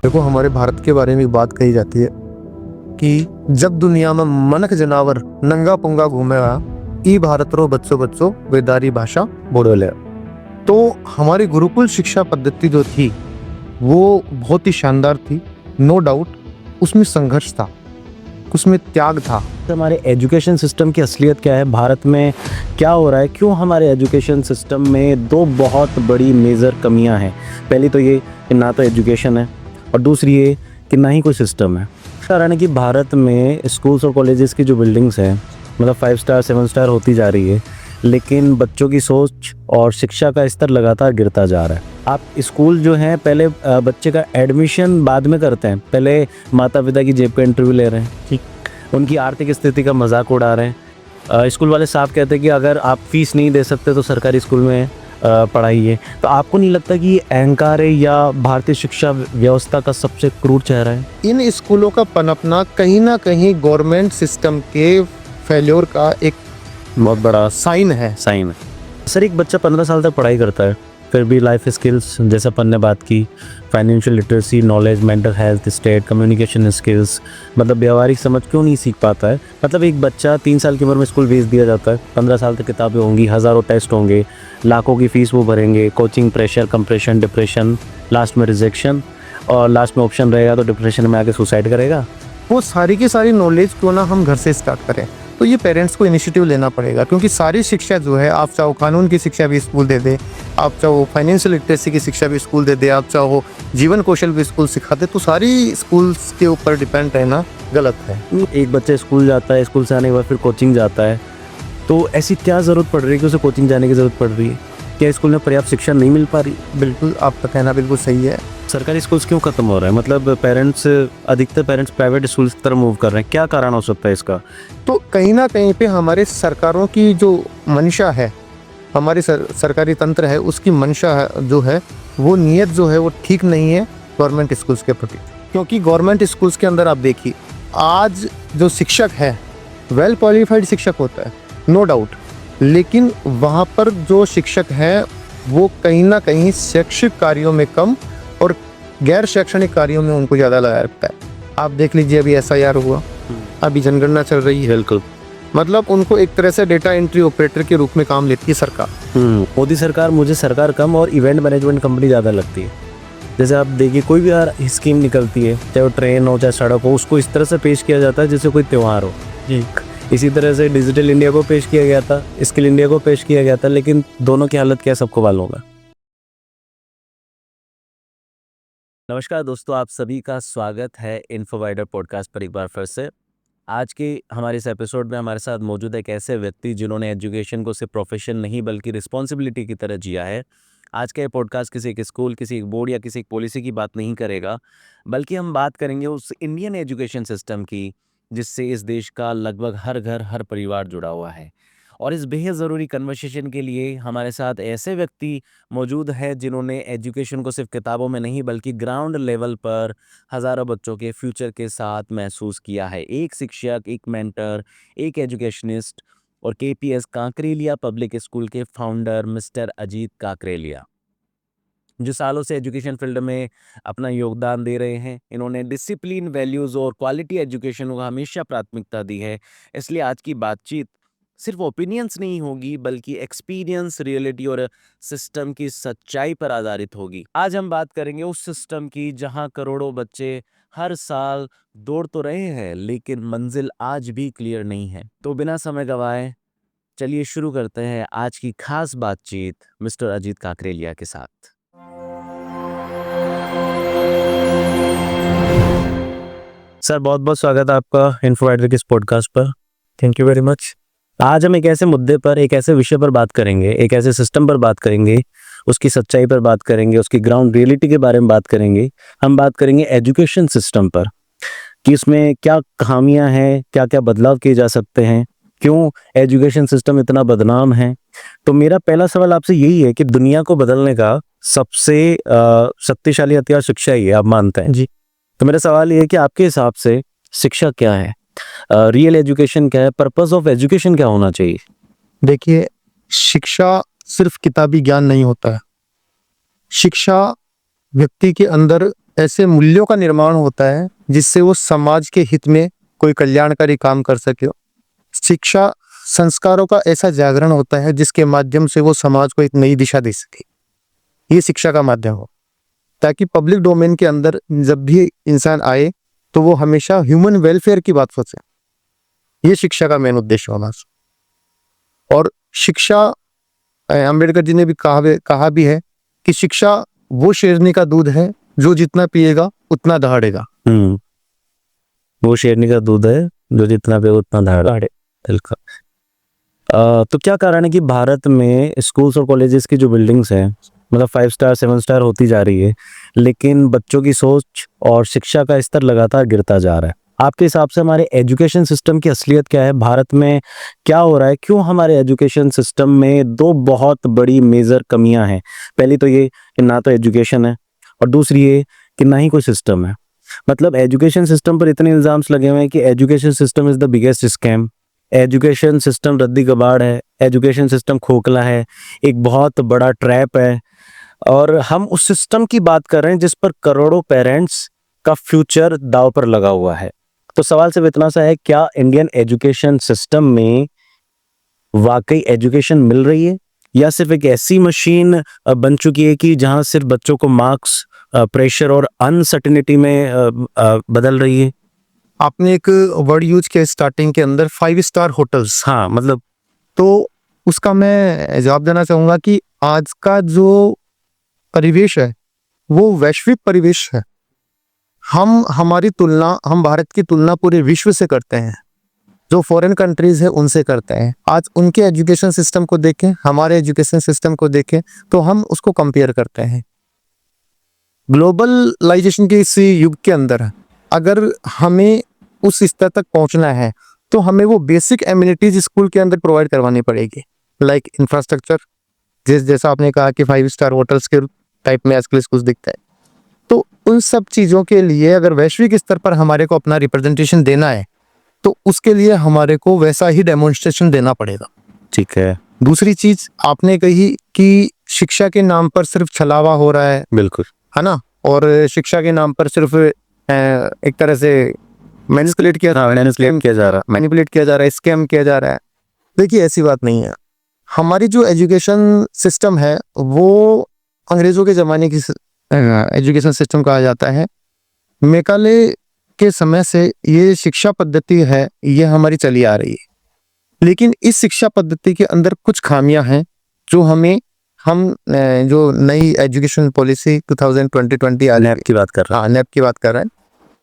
देखो, हमारे भारत के बारे में एक बात कही जाती है कि जब दुनिया में मनक जनावर नंगा पुंगा घूमेगा, ई भारत रो बच्चों बच्चों बेदारी भाषा बोले। तो हमारी गुरुकुल शिक्षा पद्धति जो थी वो बहुत ही शानदार थी, नो डाउट। उसमें संघर्ष था, उसमें त्याग था। हमारे एजुकेशन सिस्टम की असलियत क्या है, भारत में क्या हो रहा है, क्यों हमारे एजुकेशन सिस्टम में दो बहुत बड़ी मेजर कमियां हैं। पहली तो ये कि ना तो एजुकेशन है और दूसरी ये कि ना ही कोई सिस्टम है। कारण है कि भारत में स्कूल्स और कॉलेजेस की जो बिल्डिंग्स हैं, मतलब 5 स्टार 7 स्टार होती जा रही है, लेकिन बच्चों की सोच और शिक्षा का स्तर लगातार गिरता जा रहा है। आप स्कूल जो हैं पहले बच्चे का एडमिशन बाद में करते हैं, पहले माता पिता की जेब का इंटरव्यू ले रहे हैं, ठीक, उनकी आर्थिक स्थिति का मजाक उड़ा रहे हैं। स्कूल वाले साफ कहते हैं कि अगर आप फीस नहीं दे सकते तो सरकारी स्कूल में पढ़ाइए। तो आपको नहीं लगता कि ये अहंकार है या भारतीय शिक्षा व्यवस्था का सबसे क्रूर चेहरा है? इन स्कूलों का पनपना कहीं ना कहीं गवर्नमेंट सिस्टम के फेल्योर का एक बहुत बड़ा साइन है। सर, एक बच्चा 15 साल तक पढ़ाई करता है, फिर भी लाइफ स्किल्स जैसे अपन ने बात की, financial literacy, knowledge, mental health state, communication skills, मतलब व्यवहारिक समझ क्यों नहीं सीख पाता है। मतलब एक बच्चा 3 साल की उम्र में स्कूल भेज दिया जाता है, 15 साल तक किताबें होंगी, हज़ारों टेस्ट होंगे, लाखों की फ़ीस वो भरेंगे, coaching, pressure, compression, depression, last में रिजेक्शन, और लास्ट में ऑप्शन रहेगा तो डिप्रेशन में आके सुसाइड करेगा। वो सारी की सारी नॉलेज क्यों ना हम घर से स्टार्ट करें। तो ये पेरेंट्स को इनिशिएटिव लेना पड़ेगा, क्योंकि सारी शिक्षा जो है, आप चाहो कानून की शिक्षा भी स्कूल दे दे, आप चाहो फाइनेंशियल लिटरेसी की शिक्षा भी स्कूल दे दे, आप चाहो जीवन कौशल भी स्कूल सिखाते, तो सारी स्कूल्स के ऊपर डिपेंड रहना गलत है। एक बच्चा स्कूल जाता है, स्कूल से आने के बाद फिर कोचिंग जाता है, तो ऐसी क्या ज़रूरत पड़ रही है कि उसे कोचिंग जाने की ज़रूरत पड़ रही है? क्या स्कूल में पर्याप्त शिक्षा नहीं मिल पा रही? बिल्कुल, आपका कहना बिल्कुल सही है। सरकारी स्कूल्स क्यों खत्म हो रहे हैं? मतलब अधिकतर पेरेंट्स प्राइवेट स्कूल्स की तरफ मूव कर रहे हैं, क्या कारण हो सकता है इसका? तो कहीं ना कहीं पे हमारे सरकारों की जो मंशा है, हमारी सरकारी तंत्र है, उसकी मंशा है जो है, वो नीयत जो है वो ठीक नहीं है गवर्नमेंट स्कूल्स के प्रति। क्योंकि गवर्नमेंट स्कूल्स के अंदर आप देखिए, आज जो शिक्षक है वेल क्वालिफाइड शिक्षक होता है, नो डाउट, लेकिन वहाँ पर जो शिक्षक है वो कहीं ना कहीं शैक्षिक कार्यों में कम और गैर शैक्षणिक कार्यों में उनको ज़्यादा लगाया रखता है। आप देख लीजिए, अभी SIR हुआ, अभी जनगणना चल रही है। बिल्कुल, मतलब उनको एक तरह से डेटा एंट्री ऑपरेटर के रूप में काम लेती है सरकार। मोदी सरकार, मुझे सरकार कम और इवेंट मैनेजमेंट कंपनी ज़्यादा लगती है। जैसे आप देखिए, कोई भी यार स्कीम निकलती है, चाहे वो ट्रेन हो चाहे सड़क हो, उसको इस तरह से पेश किया जाता है जैसे कोई त्यौहार हो जी। इसी तरह से डिजिटल इंडिया को पेश किया गया था, स्किल इंडिया को पेश किया गया था, लेकिन दोनों की हालत क्या है सबको मालूम होगा। नमस्कार दोस्तों, आप सभी का स्वागत है इन्फोवाइडर पॉडकास्ट पर एक बार फिर से। आज के हमारे इस एपिसोड में हमारे साथ मौजूद है एक ऐसे व्यक्ति जिन्होंने एजुकेशन को सिर्फ प्रोफेशन नहीं बल्कि रिस्पॉन्सिबिलिटी की तरह जिया है। आज का ये पॉडकास्ट किसी एक स्कूल, किसी एक बोर्ड या किसी एक पॉलिसी की बात नहीं करेगा, बल्कि हम बात करेंगे उस इंडियन एजुकेशन सिस्टम की जिससे इस देश का लगभग हर घर, हर परिवार जुड़ा हुआ है। और इस बेहद ज़रूरी कन्वर्सेशन के लिए हमारे साथ ऐसे व्यक्ति मौजूद हैं जिन्होंने एजुकेशन को सिर्फ किताबों में नहीं बल्कि ग्राउंड लेवल पर हज़ारों बच्चों के फ्यूचर के साथ महसूस किया है। एक शिक्षक, एक मेंटर, एक एजुकेशनिस्ट और KPS काकरेलिया पब्लिक स्कूल के फाउंडर मिस्टर अजीत काकरेलिया, जो सालों से एजुकेशन फील्ड में अपना योगदान दे रहे हैं। इन्होंने डिसिप्लिन, वैल्यूज़ और क्वालिटी एजुकेशन को हमेशा प्राथमिकता दी है। इसलिए आज की बातचीत सिर्फ ओपिनियंस नहीं होगी बल्कि एक्सपीरियंस, रियलिटी और सिस्टम की सच्चाई पर आधारित होगी। आज हम बात करेंगे उस सिस्टम की जहां करोड़ों बच्चे हर साल दौड़ तो रहे हैं लेकिन मंजिल आज भी क्लियर नहीं है। तो बिना समय गवाए चलिए शुरू करते हैं आज की खास बातचीत मिस्टर अजीत काकरेलिया के साथ। सर, बहुत बहुत स्वागत है आपका इन्फोवाइडर के इस पॉडकास्ट पर। Thank you very much. आज हम एक ऐसे मुद्दे पर, एक ऐसे विषय पर बात करेंगे, एक ऐसे सिस्टम पर बात करेंगे, उसकी सच्चाई पर बात करेंगे, उसकी ग्राउंड रियलिटी के बारे में बात करेंगे। हम बात करेंगे एजुकेशन सिस्टम पर कि इसमें क्या खामियां हैं, क्या क्या बदलाव किए जा सकते हैं, क्यों एजुकेशन सिस्टम इतना बदनाम है। तो मेरा पहला सवाल आपसे यही है कि दुनिया को बदलने का सबसे शक्तिशाली हथियार शिक्षा ही है, आप मानते हैं जी। तो मेरा सवाल ये है कि आपके हिसाब से शिक्षा क्या है, रियल एजुकेशन क्या है, पर्पस ऑफ एजुकेशन क्या होना चाहिए? देखिए, शिक्षा सिर्फ किताबी ज्ञान नहीं होता है। शिक्षा व्यक्ति के अंदर ऐसे मूल्यों का निर्माण होता है जिससे वो समाज के हित में कोई कल्याणकारी काम कर सके। शिक्षा संस्कारों का ऐसा जागरण होता है जिसके माध्यम से वो समाज को एक नई दिशा दे सके। ये शिक्षा का माध्यम हो, ताकि पब्लिक डोमेन के अंदर जब भी इंसान आए तो वो हमेशा ह्यूमन वेलफेयर की बात सोचे। ये शिक्षा का मेन उद्देश्य होना। और शिक्षा, अंबेडकर जी ने भी कहा भी है कि शिक्षा वो शेरनी का दूध है जो जितना पिएगा उतना दहाड़ेगा। वो शेरनी का दूध है जो जितना पे उतना दहाड़े। बिल्कुल। तो क्या कारण है कि भारत में स्कूल्स और कॉलेजेस की जो बिल्डिंग्स हैं, मतलब 5 स्टार 7 स्टार होती जा रही है, लेकिन बच्चों की सोच और शिक्षा का स्तर लगातार गिरता जा रहा है? आपके हिसाब से हमारे एजुकेशन सिस्टम की असलियत क्या है? भारत में क्या हो रहा है? क्यों हमारे एजुकेशन सिस्टम में दो बहुत बड़ी मेजर कमियां हैं। पहली तो ये कि ना तो एजुकेशन है, और दूसरी ये कि ना ही कोई सिस्टम है। मतलब एजुकेशन सिस्टम पर इतने इल्जाम्स लगे हुए हैं कि education system is the biggest scam, education system रद्दी कबाड़ है, एजुकेशन सिस्टम खोखला है, एक बहुत बड़ा ट्रैप है। और हम उस सिस्टम की बात कर रहे हैं जिस पर करोड़ों पेरेंट्स का फ्यूचर दांव पर लगा हुआ है। तो सवाल सिर्फ इतना सा है, क्या इंडियन एजुकेशन सिस्टम में वाकई एजुकेशन मिल रही है, या सिर्फ एक ऐसी मशीन बन चुकी है कि जहां सिर्फ बच्चों को मार्क्स, प्रेशर और अनसर्टेनिटी में बदल रही है? आपने एक वर्ड यूज किया स्टार्टिंग के अंदर, 5 स्टार होटल्स। हाँ, मतलब तो उसका मैं जवाब देना चाहूंगा कि आज का जो परिवेश है वो वैश्विक परिवेश है। हम भारत की तुलना पूरे विश्व से करते हैं, जो फॉरेन कंट्रीज है उनसे करते हैं। आज उनके एजुकेशन सिस्टम को देखें, हमारे एजुकेशन सिस्टम को देखें, तो हम उसको कंपेयर करते हैं। ग्लोबलाइजेशन के इस युग के अंदर अगर हमें उस स्तर तक पहुंचना है तो हमें वो बेसिक एमिनिटीज स्कूल के अंदर प्रोवाइड करवानी पड़ेगी, लाइक इंफ्रास्ट्रक्चर। जैसा आपने कहा कि 5 स्टार होटल्स के टाइप में आजकल स्कूल दिखता है, तो उन सब चीज़ों के लिए अगर वैश्विक स्तर पर हमारे को अपना रिप्रेजेंटेशन देना है तो उसके लिए हमारे को वैसा ही डेमोन्स्ट्रेशन देना पड़ेगा। ठीक है। दूसरी चीज आपने कही कि शिक्षा के नाम पर सिर्फ छलावा हो रहा है, बिल्कुल, है ना, और शिक्षा के नाम पर सिर्फ एक तरह से मैनिपुलेट किया जा रहा है, स्कैम किया जा रहा है। देखिए, ऐसी बात नहीं है। हमारी जो एजुकेशन सिस्टम है वो अंग्रेजों के ज़माने की एजुकेशन सिस्टम कहा जाता है। मेकाले के समय से ये शिक्षा पद्धति है, ये हमारी चली आ रही है। लेकिन इस शिक्षा पद्धति के अंदर कुछ खामियां हैं जो हम जो नई एजुकेशन पॉलिसी 2020 आ नैप की बात कर रहा हाँ, नैप की बात कर रहे हैं,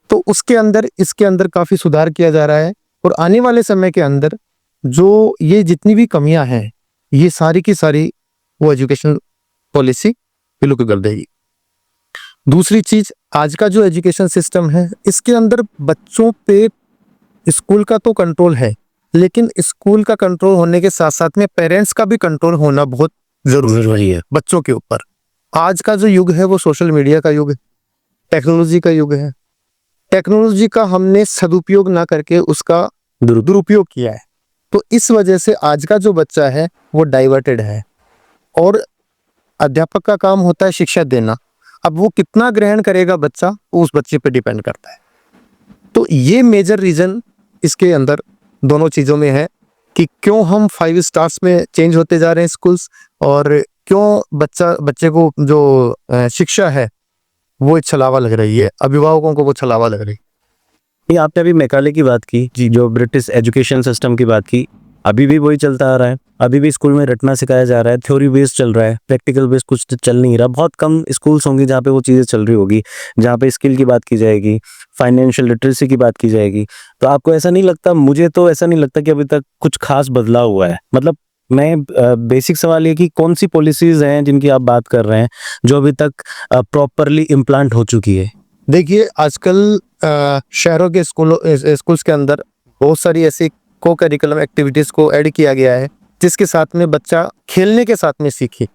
तो इसके अंदर काफी सुधार किया जा रहा है। और आने वाले समय के अंदर जो ये जितनी भी कमियां हैं, ये सारी की सारी वो एजुकेशन पॉलिसी बिल्कुल कर देगी। दूसरी चीज, आज का जो एजुकेशन सिस्टम है इसके अंदर बच्चों पे स्कूल का तो कंट्रोल है, लेकिन स्कूल का कंट्रोल होने के साथ साथ में पेरेंट्स का भी कंट्रोल होना बहुत जरूरी है बच्चों के ऊपर। आज का जो युग है वो सोशल मीडिया का युग है, टेक्नोलॉजी का युग है। टेक्नोलॉजी का हमने सदुपयोग ना करके उसका दुरुपयोग किया है, तो इस वजह से आज का जो बच्चा है वो डाइवर्टेड है। और अध्यापक का काम होता है शिक्षा देना, अब वो कितना ग्रहण करेगा बच्चा, वो उस बच्चे पे डिपेंड करता है। तो ये मेजर रीजन इसके अंदर दोनों चीजों में है कि क्यों हम 5 स्टार्स में चेंज होते जा रहे हैं स्कूल्स, और क्यों बच्चे को जो शिक्षा है वो छलावा लग रही है, अभिभावकों को वो छलावा लग रही है। ये आपने अभी मैकाले की बात की जी, जो ब्रिटिश एजुकेशन सिस्टम की बात की, अभी भी वही चलता आ रहा है। अभी भी स्कूल में रटना सिखाया जा रहा है, थ्योरी बेस्ड चल रहा है, प्रैक्टिकल बेस्ड कुछ चल नहीं रहा। बहुत कम स्कूल्स होंगे जहाँ पे वो चीज़ें चल रही होगी, जहाँ पे स्किल की बात की जाएगी, फाइनेंशियल लिटरेसी की बात की जाएगी। तो आपको ऐसा नहीं लगता, मुझे तो ऐसा नहीं लगता कि अभी तक कुछ खास बदलाव हुआ है। मतलब मैं बेसिक सवाल ये कि कौन सी पॉलिसीज हैं जिनकी आप बात कर रहे हैं जो अभी तक प्रॉपरली इम्प्लांट हो चुकी है? देखिए, आजकल शहरों के स्कूल्स के अंदर बहुत सारी ऐसी को करिकुलम एक्टिविटीज को ऐड किया गया है जिसके साथ में बच्चा खेलने के साथ में सीखे।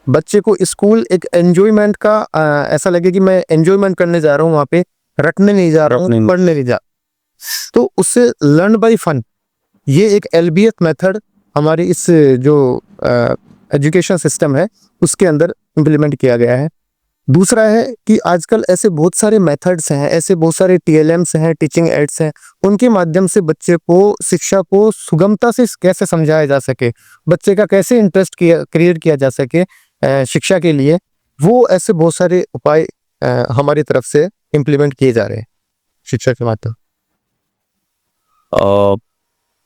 बच्चे को स्कूल एक एंजॉयमेंट का ऐसा लगे कि मैं एंजॉयमेंट करने जा रहा हूँ, वहाँ पे रटने नहीं जा रहा हूँ, पढ़ने नहीं जा, तो उससे लर्न बाय फन, ये एक एलबीएस मेथड हमारी इस जो एजुकेशन सिस्टम है उसके अंदर इम्प्लीमेंट किया गया है। दूसरा है कि आजकल ऐसे बहुत सारे मेथड्स हैं, ऐसे बहुत सारे टीएलएम्स हैं, टीचिंग एड्स हैं, उनके माध्यम से बच्चे को शिक्षा को सुगमता से कैसे समझाया जा सके, बच्चे का कैसे इंटरेस्ट क्रिएट किया जा सके शिक्षा के लिए, वो ऐसे बहुत सारे उपाय हमारी तरफ से इम्प्लीमेंट किए जा रहे हैं शिक्षा के माध्यम।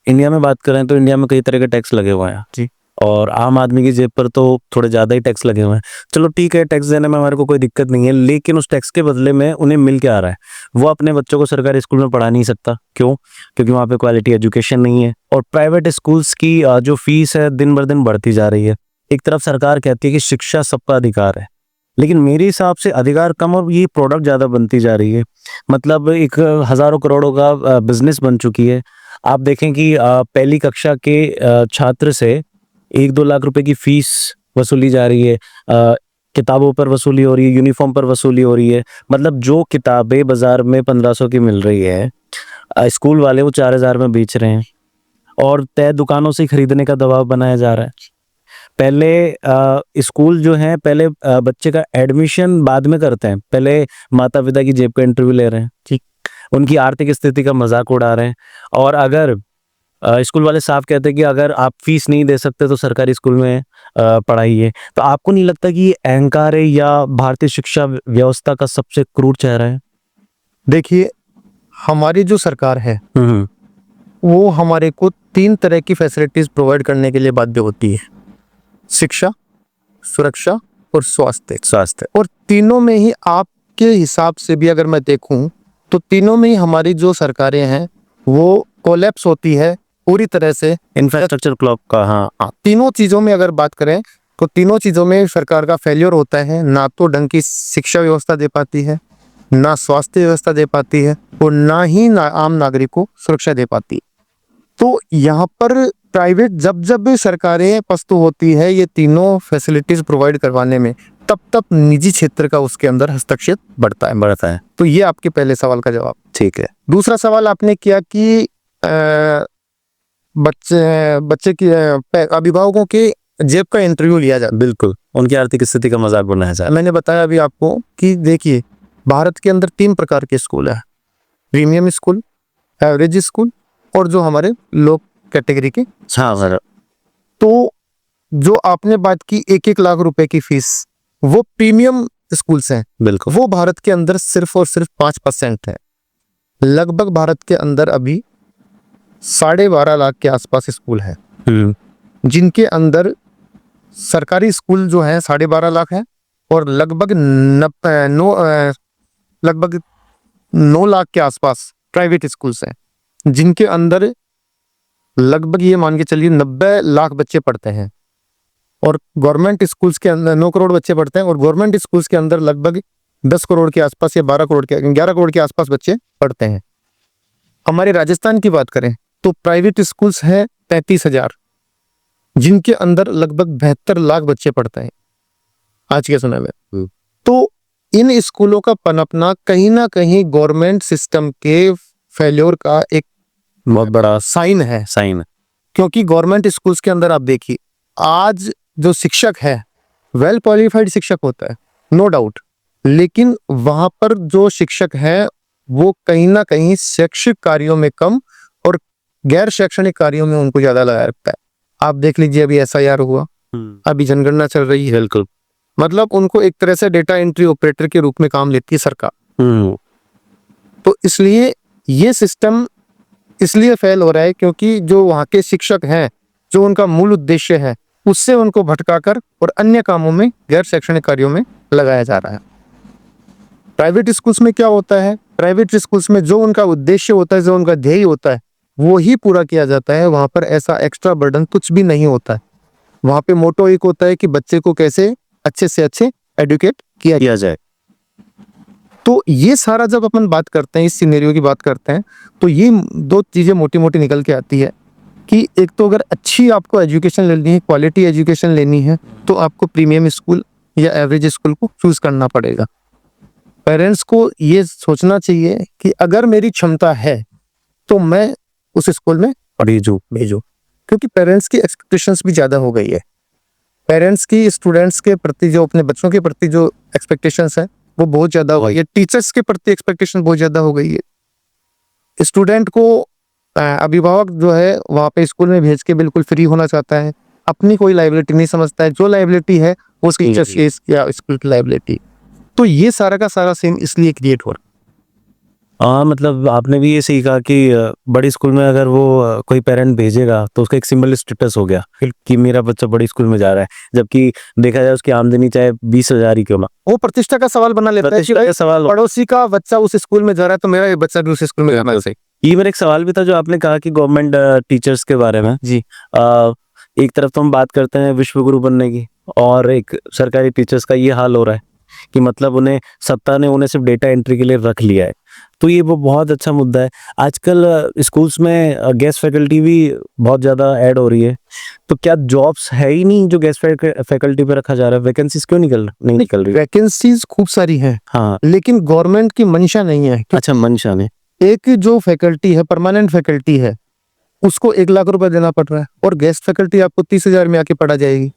इंडिया में बात करें तो इंडिया में कई तरह के टैक्स लगे हुए हैं जी। और आम आदमी की जेब पर तो थोड़े ज़्यादा ही टैक्स लगे हुए हैं। चलो ठीक है, टैक्स देने में हमारे को कोई दिक्कत नहीं है, लेकिन उस टैक्स के बदले में उन्हें मिल क्या आ रहा है? वो अपने बच्चों को सरकारी स्कूल में पढ़ा नहीं सकता। क्यों? क्योंकि वहाँ पे क्वालिटी एजुकेशन नहीं है और प्राइवेट स्कूल्स की जो फीस है दिन बर दिन बढ़ती जा रही है। एक तरफ सरकार कहती है कि शिक्षा सबका अधिकार है, लेकिन मेरे हिसाब से अधिकार कम और ये प्रोडक्ट ज़्यादा बनती जा रही है। मतलब एक हज़ारों करोड़ों का बिजनेस बन चुकी है। आप देखें कि पहली कक्षा के छात्र से 1-2 लाख रुपए की फीस वसूली जा रही है, किताबों पर वसूली हो रही है, यूनिफॉर्म पर वसूली हो रही है। मतलब जो किताबें बाजार में 1500 की मिल रही है, स्कूल वाले वो 4000 में बेच रहे हैं और तय दुकानों से खरीदने का दबाव बनाया जा रहा है। पहले स्कूल जो है, पहले बच्चे का एडमिशन बाद में करते हैं, पहले माता पिता की जेब का इंटरव्यू ले रहे हैं, ठीक, उनकी आर्थिक स्थिति का मजाक उड़ा रहे हैं। और अगर स्कूल वाले साफ कहते हैं कि अगर आप फीस नहीं दे सकते तो सरकारी स्कूल में पढ़ाइए, तो आपको नहीं लगता कि ये अहंकार है या भारतीय शिक्षा व्यवस्था का सबसे क्रूर चेहरा है? देखिए, हमारी जो सरकार है वो हमारे को 3 तरह की फैसिलिटीज प्रोवाइड करने के लिए बाध्य होती है: शिक्षा, सुरक्षा और स्वास्थ्य। और तीनों में ही आपके हिसाब से भी अगर मैं देखूं तो तीनों में ही हमारी जो सरकारें हैं वो कोलैप्स होती है पूरी तरह से। इंफ्रास्ट्रक्चर क्लॉक का, हाँ, तीनों चीजों में अगर बात करें तो तीनों चीजों में सरकार का फेलियर होता है। ना तो ढंग की शिक्षा व्यवस्था दे पाती है, ना स्वास्थ्य व्यवस्था दे पाती है, और ना ही आम नागरिक को सुरक्षा दे पाती है। तो यहाँ पर प्राइवेट जब जब सरकारें पस्तु होती है ये तीनों फैसिलिटीज प्रोवाइड करवाने में, तब तब निजी क्षेत्र का उसके अंदर हस्तक्षेप बढ़ता है। तो ये आपके पहले सवाल का जवाब। ठीक है। दूसरा सवाल आपने किया कि बच्चे की अभिभावकों के जेब का इंटरव्यू लिया जाए। बिल्कुल, उनकी आर्थिक स्थिति का मजाक बनाया जा रहा है। मैंने बताया अभी आपको कि देखिए, भारत के अंदर 3 प्रकार के स्कूल है: प्रीमियम स्कूल, एवरेज स्कूल और जो हमारे लो कैटेगरी के। हाँ सर। तो जो आपने बात की 1-1 लाख रुपए की फीस, वो प्रीमियम स्कूल्स हैं। बिल्कुल। वो भारत के अंदर सिर्फ और सिर्फ 5% है। लगभग भारत के अंदर अभी 12.5 लाख के आसपास स्कूल है, जिनके अंदर सरकारी स्कूल जो है 12.5 लाख है और लगभग 9 लाख के आसपास प्राइवेट स्कूल्स हैं, जिनके अंदर लगभग ये मान के चलिए 90 लाख बच्चे पढ़ते हैं। और गवर्नमेंट स्कूल्स के अंदर 9 करोड़ बच्चे पढ़ते हैं और गवर्नमेंट स्कूल्स के अंदर लगभग 10 करोड़ के आसपास या 11 करोड़ के आसपास बच्चे पढ़ते हैं। हमारे राजस्थान की बात करें तो प्राइवेट स्कूल्स हैं 33,000, जिनके अंदर लगभग 72 लाख बच्चे पढ़ते हैं आज के समय में। तो इन स्कूलों का पनपना कहीं ना कहीं गवर्नमेंट सिस्टम के फेल्योर का एक बहुत बड़ा साइन है। क्योंकि गवर्नमेंट स्कूल्स के अंदर आप देखिए, आज जो शिक्षक है वेल क्वालिफाइड शिक्षक होता है, नो डाउट, लेकिन वहां पर जो शिक्षक है वो कहीं ना कहीं शैक्षिक कार्यों में कम और गैर शैक्षणिक कार्यों में उनको ज्यादा लगाया रखता है। आप देख लीजिए, अभी SIR हुआ, अभी जनगणना चल रही है। बिल्कुल। मतलब उनको एक तरह से डेटा एंट्री ऑपरेटर के रूप में काम लेती है सरकार। तो इसलिए ये सिस्टम इसलिए फेल हो रहा है क्योंकि जो वहाँ के शिक्षक हैं, जो उनका मूल उद्देश्य है, उससे उनको भटकाकर और अन्य कामों में, गैर शैक्षणिक कार्यों में लगाया जा रहा है। प्राइवेट स्कूल्स में क्या होता है, प्राइवेट स्कूल्स में जो उनका उद्देश्य होता है, जो उनका ध्येय होता है, वो ही पूरा किया जाता है। वहां पर ऐसा एक्स्ट्रा बर्डन कुछ भी नहीं होता है। वहां पे मोटो एक होता है कि बच्चे को कैसे अच्छे से अच्छे एडुकेट किया जाए। तो ये सारा जब अपन बात करते हैं, इस सिनेरियो की बात करते हैं, तो ये 2 चीजें मोटी मोटी निकल के आती है कि एक तो अगर अच्छी आपको एजुकेशन लेनी है, क्वालिटी एजुकेशन लेनी है, तो आपको प्रीमियम स्कूल या एवरेज स्कूल को चूज करना पड़ेगा। पेरेंट्स को ये सोचना चाहिए कि अगर मेरी क्षमता है तो मैं उस स्कूल में भेजूं, क्योंकि पेरेंट्स की एक्सपेक्टेशंस भी ज्यादा हो गई है। पेरेंट्स की स्टूडेंट्स के प्रति जो अपने बच्चों के प्रति जो एक्सपेक्टेशंस है वो बहुत ज्यादा हो गई है। टीचर्स के प्रति एक्सपेक्टेशन बहुत ज्यादा हो गई है। स्टूडेंट को अभिभावक जो है वहाँ पे स्कूल में भेज के बिल्कुल फ्री होना चाहता है, अपनी कोई लाइबिलिटी नहीं समझता है। जो लाइबिलिटी है वो टीचर्स की या स्कूल की लाइबिलिटी। तो ये सारा का सारा सीन इसलिए क्रिएट हो रहा है। हाँ, मतलब आपने भी ये सही कहा कि बड़ी स्कूल में अगर वो कोई पेरेंट भेजेगा तो उसका एक सिंबल स्टेटस हो गया कि मेरा बच्चा बड़ी स्कूल में जा रहा है, जबकि देखा जाए उसकी आमदनी चाहे 20,000 ही क्यों ना, वो प्रतिष्ठा का सवाल बना लेता है कि प्रतिष्ठा का सवाल। पड़ोसी का बच्चा उस स्कूल में जा रहा है तो मेरा बच्चा भी उस स्कूल में जाना चाहिए। ये मेरा एक सवाल भी था जो आपने कहा कि गवर्नमेंट टीचर्स के बारे में जी। एक तरफ तो हम बात करते हैं विश्व गुरु बनने की, और एक सरकारी टीचर्स का ये हाल हो रहा है कि मतलब उन्हें सत्ता ने उन्हें सिर्फ डेटा एंट्री के लिए रख लिया है। तो ये वो बहुत अच्छा मुद्दा है। आजकल स्कूल्स में गेस्ट फैकल्टी भी बहुत ज़्यादा ऐड हो रही है, तो क्या जॉब्स है ही नहीं जो गेस्ट फैकल्टी पे रखा जा रहा है? वैकेंसीज क्यों नहीं निकल रही? वैकेंसीज खूब सारी हैं, हाँ, लेकिन गवर्नमेंट की मंशा नहीं है। अच्छा, मंशा ने एक जो फैकल्टी है, परमानेंट फैकल्टी है, उसको 1 लाख रुपए देना पड़ रहा है और गेस्ट फैकल्टी आपको 30,000 में आके पढ़ा जाएगी।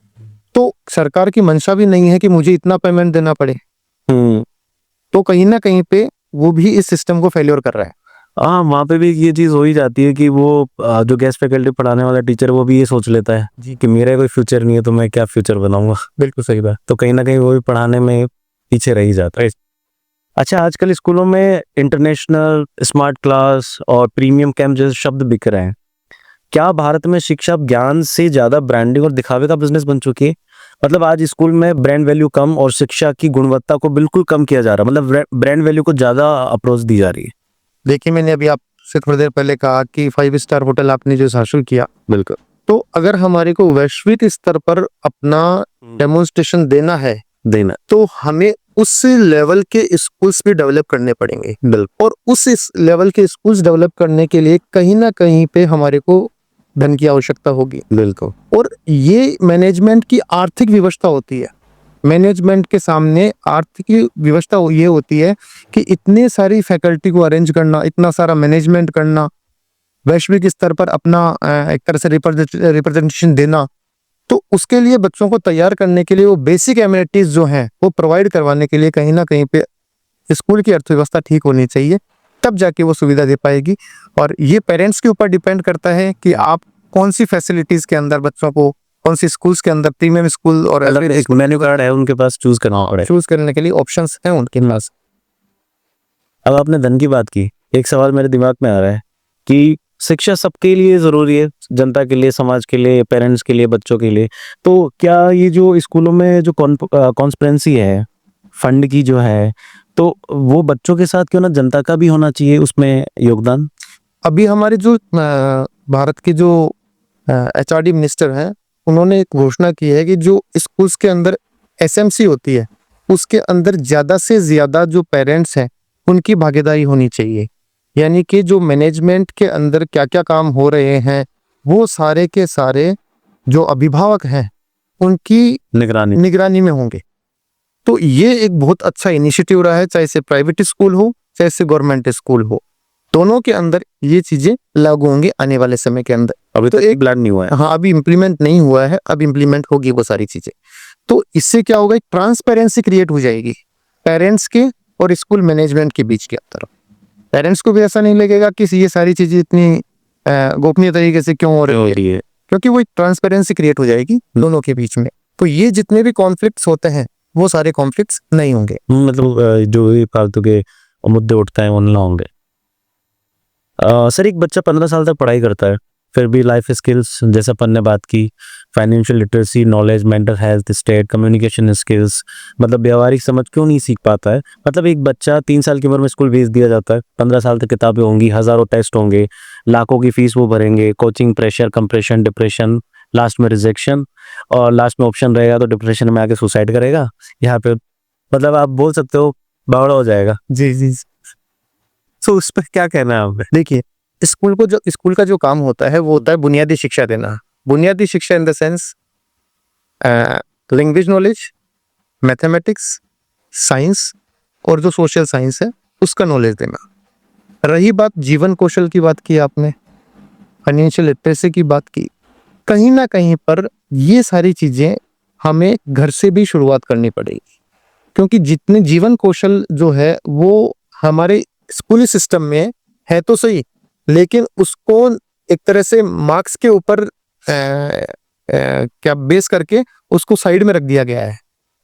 तो सरकार की मंशा भी नहीं है कि मुझे इतना पेमेंट देना पड़े। तो कहीं ना कहीं पे वो भी इस सिस्टम को फेल्योर कर रहा है। हाँ, वहाँ पे भी ये चीज़ हो ही जाती है कि वो जो गेस्ट फैकल्टी पढ़ाने वाला टीचर वो भी ये सोच लेता है जी कि मेरा कोई फ्यूचर नहीं है तो मैं क्या फ्यूचर बनाऊंगा। बिल्कुल सही बात। तो कहीं ना कहीं वो भी पढ़ाने में पीछे रह ही जाता है। अच्छा, आजकल स्कूलों में इंटरनेशनल, स्मार्ट क्लास और प्रीमियम कैंप जैसे शब्द बिक रहे हैं। क्या भारत में शिक्षा ज्ञान से ज्यादा ब्रांडिंग और दिखावे का बिजनेस बन चुकी है? मतलब आज स्कूल में ब्रांड वैल्यू कम और शिक्षा की गुणवत्ता को बिल्कुल कम किया जा रहा है, मतलब ब्रांड वैल्यू को ज्यादा अप्रोच दी जा रही है। देखिए, मैंने अभी आपसे थोड़ी देर पहले कहा कि 5 स्टार होटल आपने जो हासिल किया, बिल्कुल। तो अगर हमारे को वैश्विक स्तर पर अपना डेमोन्स्ट्रेशन देना है तो हमें उस लेवल के स्कूल्स भी डेवलप करने पड़ेंगे। बिल्कुल। और उस लेवल के स्कूल्स डेवलप करने के लिए कहीं ना कहीं पे हमारे को धन की आवश्यकता होगी। बिल्कुल। और ये मैनेजमेंट की आर्थिक व्यवस्था होती है। मैनेजमेंट के सामने आर्थिक व्यवस्था ये होती है कि इतने सारी फैकल्टी को अरेंज करना, इतना सारा मैनेजमेंट करना, वैश्विक स्तर पर अपना एक तरह से रिप्रेजेंटेशन देना। तो उसके लिए बच्चों को तैयार करने के लिए वो बेसिक एमिनिटीज जो हैं वो प्रोवाइड करवाने के लिए कहीं ना कहीं पे स्कूल की अर्थव्यवस्था ठीक होनी चाहिए, तब जाके वो सुविधा दे पाएगी। और ये पेरेंट्स के ऊपर डिपेंड करता है कि आप कौन सी फैसिलिटीज के अंदर बच्चों को, कौन सी स्कूल्स के अंदर, प्रीमियम स्कूल और एक मेन्यू कार्ड है उनके पास, चूज करने के लिए ऑप्शंस हैं उनके पास। अब आपने धन की बात की, एक सवाल मेरे दिमाग में आ रहा है कि शिक्षा सबके लिए जरूरी है, जनता के लिए, समाज के लिए, पेरेंट्स के लिए, बच्चों के लिए। तो क्या ये जो स्कूलों में जो कॉन्स्पिरेंसी है फंड की जो है, तो वो बच्चों के साथ क्यों ना जनता का भी होना चाहिए उसमें योगदान? अभी हमारे जो भारत के जो HRD मिनिस्टर हैं, उन्होंने एक घोषणा की है कि जो स्कूल्स के अंदर SMC होती है उसके अंदर ज्यादा से ज्यादा जो पेरेंट्स हैं उनकी भागीदारी होनी चाहिए। यानी कि जो मैनेजमेंट के अंदर क्या क्या काम हो रहे हैं वो सारे के सारे जो अभिभावक हैं उनकी निगरानी में होंगे। तो ये एक बहुत अच्छा इनिशिएटिव रहा है, चाहे से प्राइवेट स्कूल हो चाहे से गवर्नमेंट स्कूल हो, दोनों के अंदर ये चीजें लागू होंगे आने वाले समय के अंदर। अभी तो एक प्लान नहीं हुआ है। हाँ, अभी इम्प्लीमेंट नहीं हुआ है, अब इम्प्लीमेंट होगी वो सारी चीजें। तो इससे क्या होगा, एक ट्रांसपेरेंसी क्रिएट हो जाएगी पेरेंट्स के और स्कूल मैनेजमेंट के बीच के अंदर। पेरेंट्स को भी ऐसा नहीं लगेगा कि ये सारी चीजें इतनी गोपनीय तरीके से क्यों हो रही है, क्योंकि वो एक ट्रांसपेरेंसी क्रिएट हो जाएगी दोनों के बीच में। तो ये जितने भी कॉन्फ्लिक्ट्स होते हैं वो सारे कॉन्फ्लिक्ट्स नहीं होंगे। मतलब जो भी फालतू के मुद्दे उठते हैं वो ना होंगे। सर, एक बच्चा 15 साल तक पढ़ाई करता है, फिर भी लाइफ स्किल्स जैसे अपन ने बात की, financial literacy, knowledge, mental health, state, communication skills, मतलब व्यवहारिक समझ क्यों नहीं सीख पाता है? मतलब एक बच्चा 3 साल की उम्र में स्कूल भेज दिया जाता है, 15 साल तक किताबें होंगी, हजारों टेस्ट होंगे, लाखों की फीस वो भरेंगे, coaching, pressure, compression, depression, last में रिजेक्शन, और लास्ट में ऑप्शन रहेगा तो डिप्रेशन में आके सुसाइड करेगा। यहाँ पे मतलब आप बोल सकते हो बावड़ा हो जाएगा। जी जी। तो उस पर क्या कहना है आपने? देखिए, स्कूल का जो काम होता है वो होता है बुनियादी शिक्षा देना। बुनियादी शिक्षा in the sense language knowledge, mathematics, science और जो सोशल साइंस है उसका नॉलेज देना। रही बात जीवन कौशल की, बात की आपने, फाइनेंशियल लिटरेसी की बात की, कहीं ना कहीं पर ये सारी चीजें हमें घर से भी शुरुआत करनी पड़ेगी, क्योंकि जितने जीवन कौशल जो है वो हमारे स्कूली सिस्टम में है तो सही, लेकिन उसको एक तरह से मार्क्स के ऊपर क्या बेस करके उसको साइड में रख दिया गया है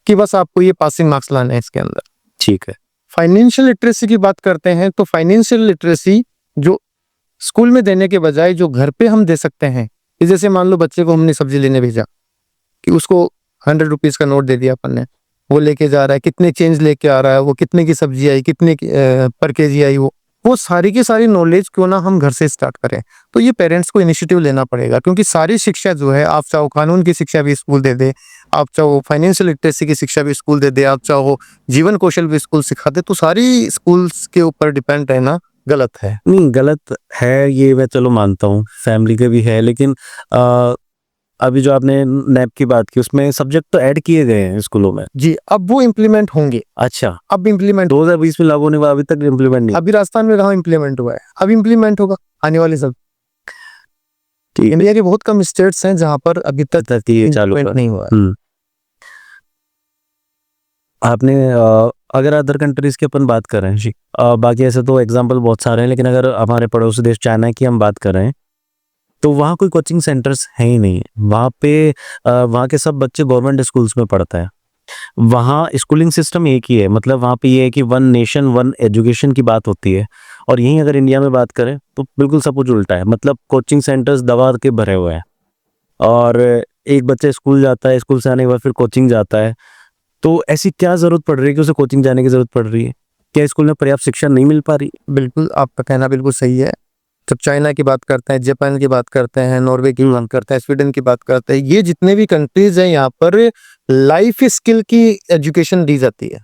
कि बस आपको ये पासिंग मार्क्स लाने हैं इसके अंदर। ठीक है। फाइनेंशियल लिटरेसी की बात करते हैं तो फाइनेंशियल लिटरेसी जो स्कूल में देने के बजाय जो घर पे हम दे सकते हैं, कि जैसे मान लो बच्चे को हमने सब्जी लेने भेजा, कि उसको 100 रुपीज का नोट दे दिया अपन ने, वो लेके जा रहा है, कितने चेंज लेके आ रहा है, वो कितने की सब्जी आई, कितने पर केजी आई, वो सारी की सारी नॉलेज क्यों ना हम घर से स्टार्ट करें। तो ये पेरेंट्स को इनिशिएटिव लेना पड़ेगा, क्योंकि सारी शिक्षा जो है, आप चाहो कानून की शिक्षा भी स्कूल दे दे, आप चाहो फाइनेंशियल लिटरेसी की शिक्षा भी स्कूल दे दे, आप चाहो जीवन कौशल भी स्कूल सिखा दे, तो सारी स्कूल्स के ऊपर डिपेंड रहना गलत है। नहीं, गलत है ये मैं चलो मानता हूँ, फैमिली के भी है, लेकिन अभी जो आपने नैप की बात की उसमें सब्जेक्ट तो ऐड किए गए हैं स्कूलों में। जी, अब वो इम्प्लीमेंट होंगे। अच्छा, अब इम्प्लीमेंट 2020 में लागू होने का अभी तक इम्प्लीमेंट नहीं। अभी राजस्थान में कहाँ इम्प्लीमेंट हुआ है, अब इम्प्लीमेंट होगा आने वाले सब। ठीक है, इंडिया के बहुत कम स्टेट्स हैं जहां पर अभी तक ये चालू implement नहीं हुआ है। आपने अगर अदर कंट्रीज की अपन बात कर रहे हैं जी, बाकी ऐसे तो एग्जांपल बहुत सारे हैं, लेकिन अगर हमारे पड़ोसी देश चाइना की हम बात कर रहे हैं तो वहाँ कोई कोचिंग सेंटर्स है ही नहीं। वहाँ पे वहाँ के सब बच्चे गवर्नमेंट स्कूल्स में पढ़ते हैं। वहाँ स्कूलिंग सिस्टम एक ही है, मतलब वहाँ पे ये है कि वन नेशन वन एजुकेशन की बात होती है। और यहीं अगर इंडिया में बात करें तो बिल्कुल सब कुछ उल्टा है, मतलब कोचिंग सेंटर्स दबा के भरे हुए हैं और एक बच्चा स्कूल जाता है, स्कूल से आने के बाद फिर कोचिंग जाता है। तो ऐसी क्या जरूरत पड़ रही है कि उसे कोचिंग जाने की जरूरत पड़ रही है? क्या स्कूल में पर्याप्त शिक्षा नहीं मिल पा रही? बिल्कुल, आपका कहना बिल्कुल सही है। जब चाइना की बात करते हैं, जापान की बात करते हैं, नॉर्वे की बात करते हैं, स्वीडन की बात करते हैं, ये जितने भी कंट्रीज हैं यहाँ पर लाइफ स्किल की एजुकेशन दी जाती है।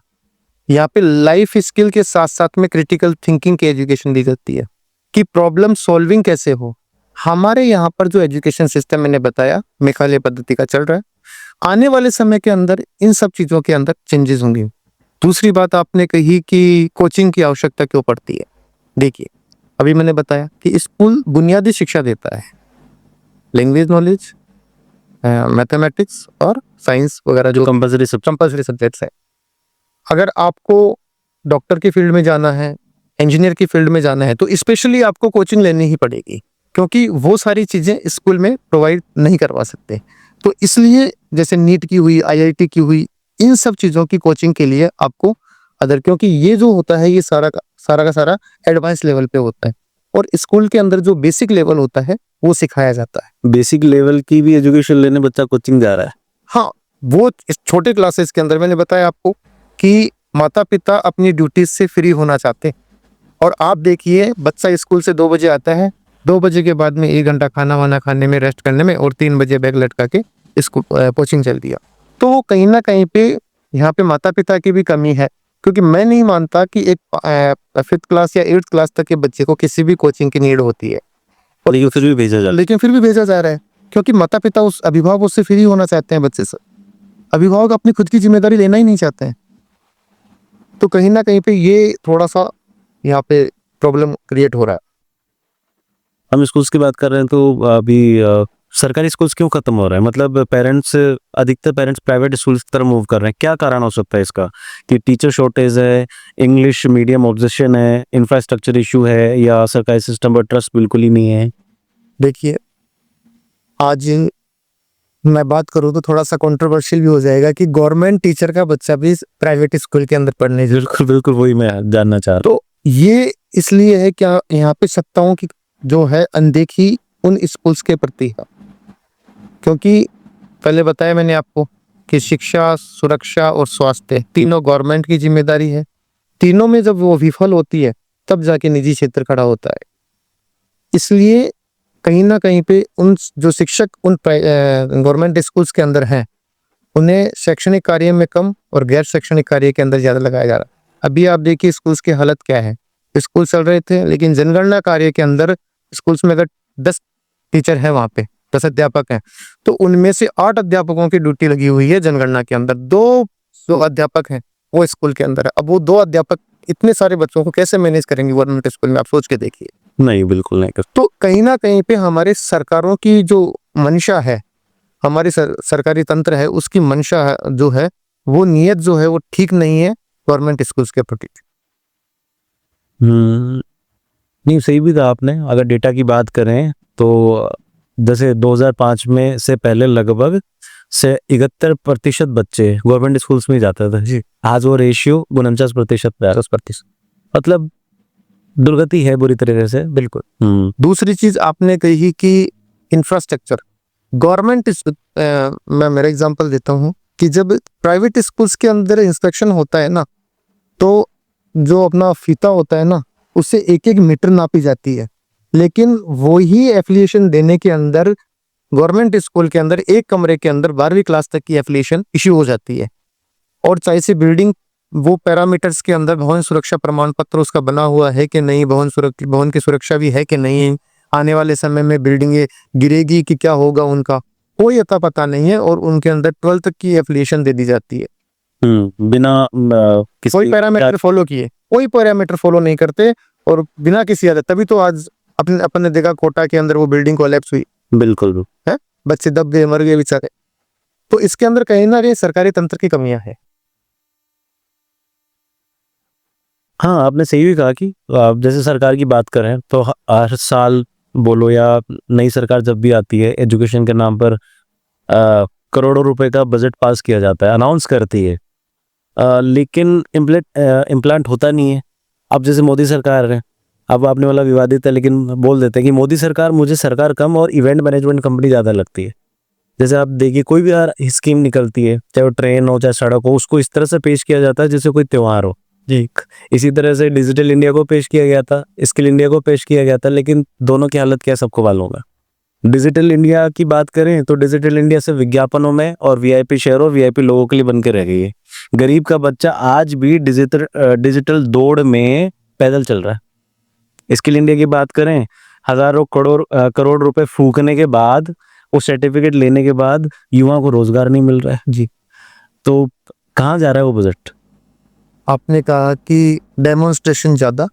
यहाँ पे लाइफ स्किल के साथ साथ में क्रिटिकल थिंकिंग की एजुकेशन दी जाती है कि प्रॉब्लम सॉल्विंग कैसे हो। हमारे यहाँ पर जो एजुकेशन सिस्टम मैंने बताया मेघालय पद्धति का चल रहा है, आने वाले समय के अंदर इन सब चीजों के अंदर चेंजेस होंगे। दूसरी बात आपने कही कि कोचिंग की आवश्यकता क्यों पड़ती है। देखिए, अभी मैंने बताया कि स्कूल बुनियादी शिक्षा देता है, लैंग्वेज नॉलेज, मैथमेटिक्स और साइंस वगैरह जो कंपल्सरी सब्जेक्ट्स है। अगर आपको डॉक्टर की फील्ड में जाना है, इंजीनियर की फील्ड में जाना है, तो स्पेशली आपको कोचिंग लेनी ही पड़ेगी, क्योंकि वो सारी चीजें स्कूल में प्रोवाइड नहीं करवा सकते। तो इसलिए जैसे नीट की हुई, आईआईटी की हुई, इन सब चीजों की कोचिंग के लिए आपको अदर, क्योंकि ये जो होता है ये सारा का सारा एडवांस लेवल पे होता है, और स्कूल के अंदर जो बेसिक लेवल होता है वो सिखाया जाता है। बेसिक लेवल की भी एजुकेशन लेने बच्चा कोचिंग जा रहा है? हाँ, वो इस छोटे क्लासेस के अंदर मैंने बताया आपको कि माता पिता अपनी ड्यूटीज से फ्री होना चाहते हैं। और आप देखिए, बच्चा स्कूल से 2 बजे आता है, 2 बजे के बाद में 1 घंटा खाना वाना खाने में, रेस्ट करने में, और 3 बजे बैग लटका के स्कूल कोचिंग चल दिया। तो कहीं ना कहीं पे यहाँ पे माता पिता की भी कमी है, क्योंकि मैं नहीं मानता कि एक 5th क्लास या 8th क्लास तक के बच्चे को किसी भी कोचिंग की नीड होती है, लेकिन फिर भी भेजा जा रहा है, क्योंकि माता पिता अभिभावक उससे फ्री होना चाहते हैं बच्चे से। अभिभावक अपनी खुद की जिम्मेदारी लेना ही नहीं चाहते हैं। तो कहीं ना कहीं पे ये थोड़ा सा यहाँ पे प्रॉब्लम क्रिएट हो रहा है। हम स्कूल्स की बात कर रहे हैं तो अभी सरकारी स्कूल्स क्यों खत्म हो रहा है? मतलब अधिकतर पेरेंट्स प्राइवेट स्कूल्स की तरफ मूव कर रहे हैं। क्या कारण हो सकता है इसका? कि टीचर शॉर्टेज है, इंग्लिश मीडियम ऑब्जेक्शन है, इंफ्रास्ट्रक्चर इशू है, या सरकारी सिस्टम पर ट्रस्ट बिल्कुल ही नहीं है? देखिए, आज मैं बात करूँ तो थोड़ा सा कंट्रोवर्शियल भी हो जाएगा कि गवर्नमेंट टीचर का बच्चा भी प्राइवेट स्कूल के अंदर पढ़ने बिल्कुल बिल्कुल, वही मैं जानना चाह रहा हूँ। तो ये इसलिए है क्या यहाँ पे सत्ताओं की जो है अनदेखी उन स्कूल्स के प्रति है, क्योंकि पहले बताया मैंने आपको कि शिक्षा, सुरक्षा और स्वास्थ्य तीनों गवर्नमेंट की जिम्मेदारी है। तीनों में जब वो विफल होती है तब जाके निजी क्षेत्र खड़ा होता है। इसलिए कहीं ना कहीं पे उन जो शिक्षक उन गवर्नमेंट स्कूल्स के अंदर हैं, उन्हें शैक्षणिक कार्य में कम और गैर शैक्षणिक कार्य के अंदर ज्यादा लगाया जा रहा है। अभी आप देखिए स्कूल्स की हालत क्या है। स्कूल चल रहे थे, लेकिन जनगणना कार्य के अंदर स्कूल्स में अगर 10 टीचर हैं, वहां पे 10 अध्यापक हैं, तो उनमें से 8 अध्यापकों की ड्यूटी लगी हुई है जनगणना के अंदर। दो अध्यापक हैं वो स्कूल के अंदर है। अब वो 2 अध्यापक इतने सारे बच्चों को कैसे मैनेज करेंगे गवर्नमेंट स्कूल में? आप सोच के देखिए। नहीं, बिल्कुल नहीं कर। तो कहीं ना कहीं पे हमारे सरकारों की जो मंशा है, हमारी सरकारी तंत्र है उसकी मंशा जो है वो नीयत जो है वो ठीक नहीं है गवर्नमेंट स्कूल्स के प्रति। नहीं, सही भी कहा आपने। अगर डेटा की बात करें तो जैसे 2005 में से पहले लगभग से 71% बच्चे गवर्नमेंट स्कूल्स में जाते थे जी। आज वो रेशियो 49% पे आ गया। मतलब दुर्गति है बुरी तरीके से। बिल्कुल। दूसरी चीज आपने कही कि इंफ्रास्ट्रक्चर, गवर्नमेंट मैं मेरा एग्जांपल देता हूँ कि जब प्राइवेट स्कूल्स के अंदर इंस्पेक्शन होता है ना, तो जो अपना फीता होता है ना उससे 1-1 मीटर नापी जाती है, लेकिन वो ही एफिलिएशन देने के अंदर गवर्नमेंट स्कूल के अंदर एक कमरे के अंदर 12वीं क्लास तक की एफिलिएशन इश्यू हो जाती है। और चाहे से बिल्डिंग वो पैरामीटर्स के अंदर भवन सुरक्षा प्रमाण पत्र उसका बना हुआ है कि नहीं, भवन की सुरक्षा भी है कि नहीं, आने वाले समय में बिल्डिंगें गिरेगी कि क्या होगा, उनका कोई अता पता नहीं है। और उनके अंदर 12 तक की एफिलिएशन दे दी जाती है बिना कोई पैरामीटर फॉलो किए, कोई पैरामीटर फॉलो नहीं करते और बिना किसी आदत। तभी तो आज अपने देखा कोटा के अंदर वो बिल्डिंग कोलैप्स हुई। बिल्कुल है, बच्चे दब गए, मर गए बेचारे। तो इसके अंदर कहीं ना कहीं सरकारी तंत्र की कमियां है। हाँ, आपने सही भी कहा कि आप जैसे सरकार की बात करें तो हर साल बोलो या नई सरकार जब भी आती है एजुकेशन के नाम पर करोड़ों रुपए का बजट पास किया जाता है, अनाउंस करती है, लेकिन इम्प्लांट होता नहीं है। अब जैसे मोदी सरकार है, अब आपने वाला विवादित है, लेकिन बोल देते हैं कि मोदी सरकार मुझे सरकार कम और इवेंट मैनेजमेंट कंपनी ज़्यादा लगती है। जैसे आप देखिए कोई भी स्कीम निकलती है, चाहे वो ट्रेन हो चाहे सड़क हो, उसको इस तरह से पेश किया जाता है जैसे कोई त्योहार हो जी। इसी तरह से डिजिटल इंडिया को पेश किया गया था, स्किल इंडिया को पेश किया गया था, लेकिन दोनों की हालत क्या है सबको मालूम होगा। डिजिटल इंडिया की बात करें तो डिजिटल इंडिया से विज्ञापनों में और वीआईपी शहरों वीआईपी लोगों के लिए बन के रह गई है। गरीब का बच्चा आज भी डिजिटल दौड़ में पैदल चल रहा है। स्किल इंडिया की बात करें, हजारों करोड़ रुपए फूकने के बाद, वो सर्टिफिकेट लेने के बाद युवा को रोजगार नहीं मिल रहा है जी। तो कहाँ जा रहा है वो बजट? आपने कहा कि डेमोन्स्ट्रेशन ज्यादा,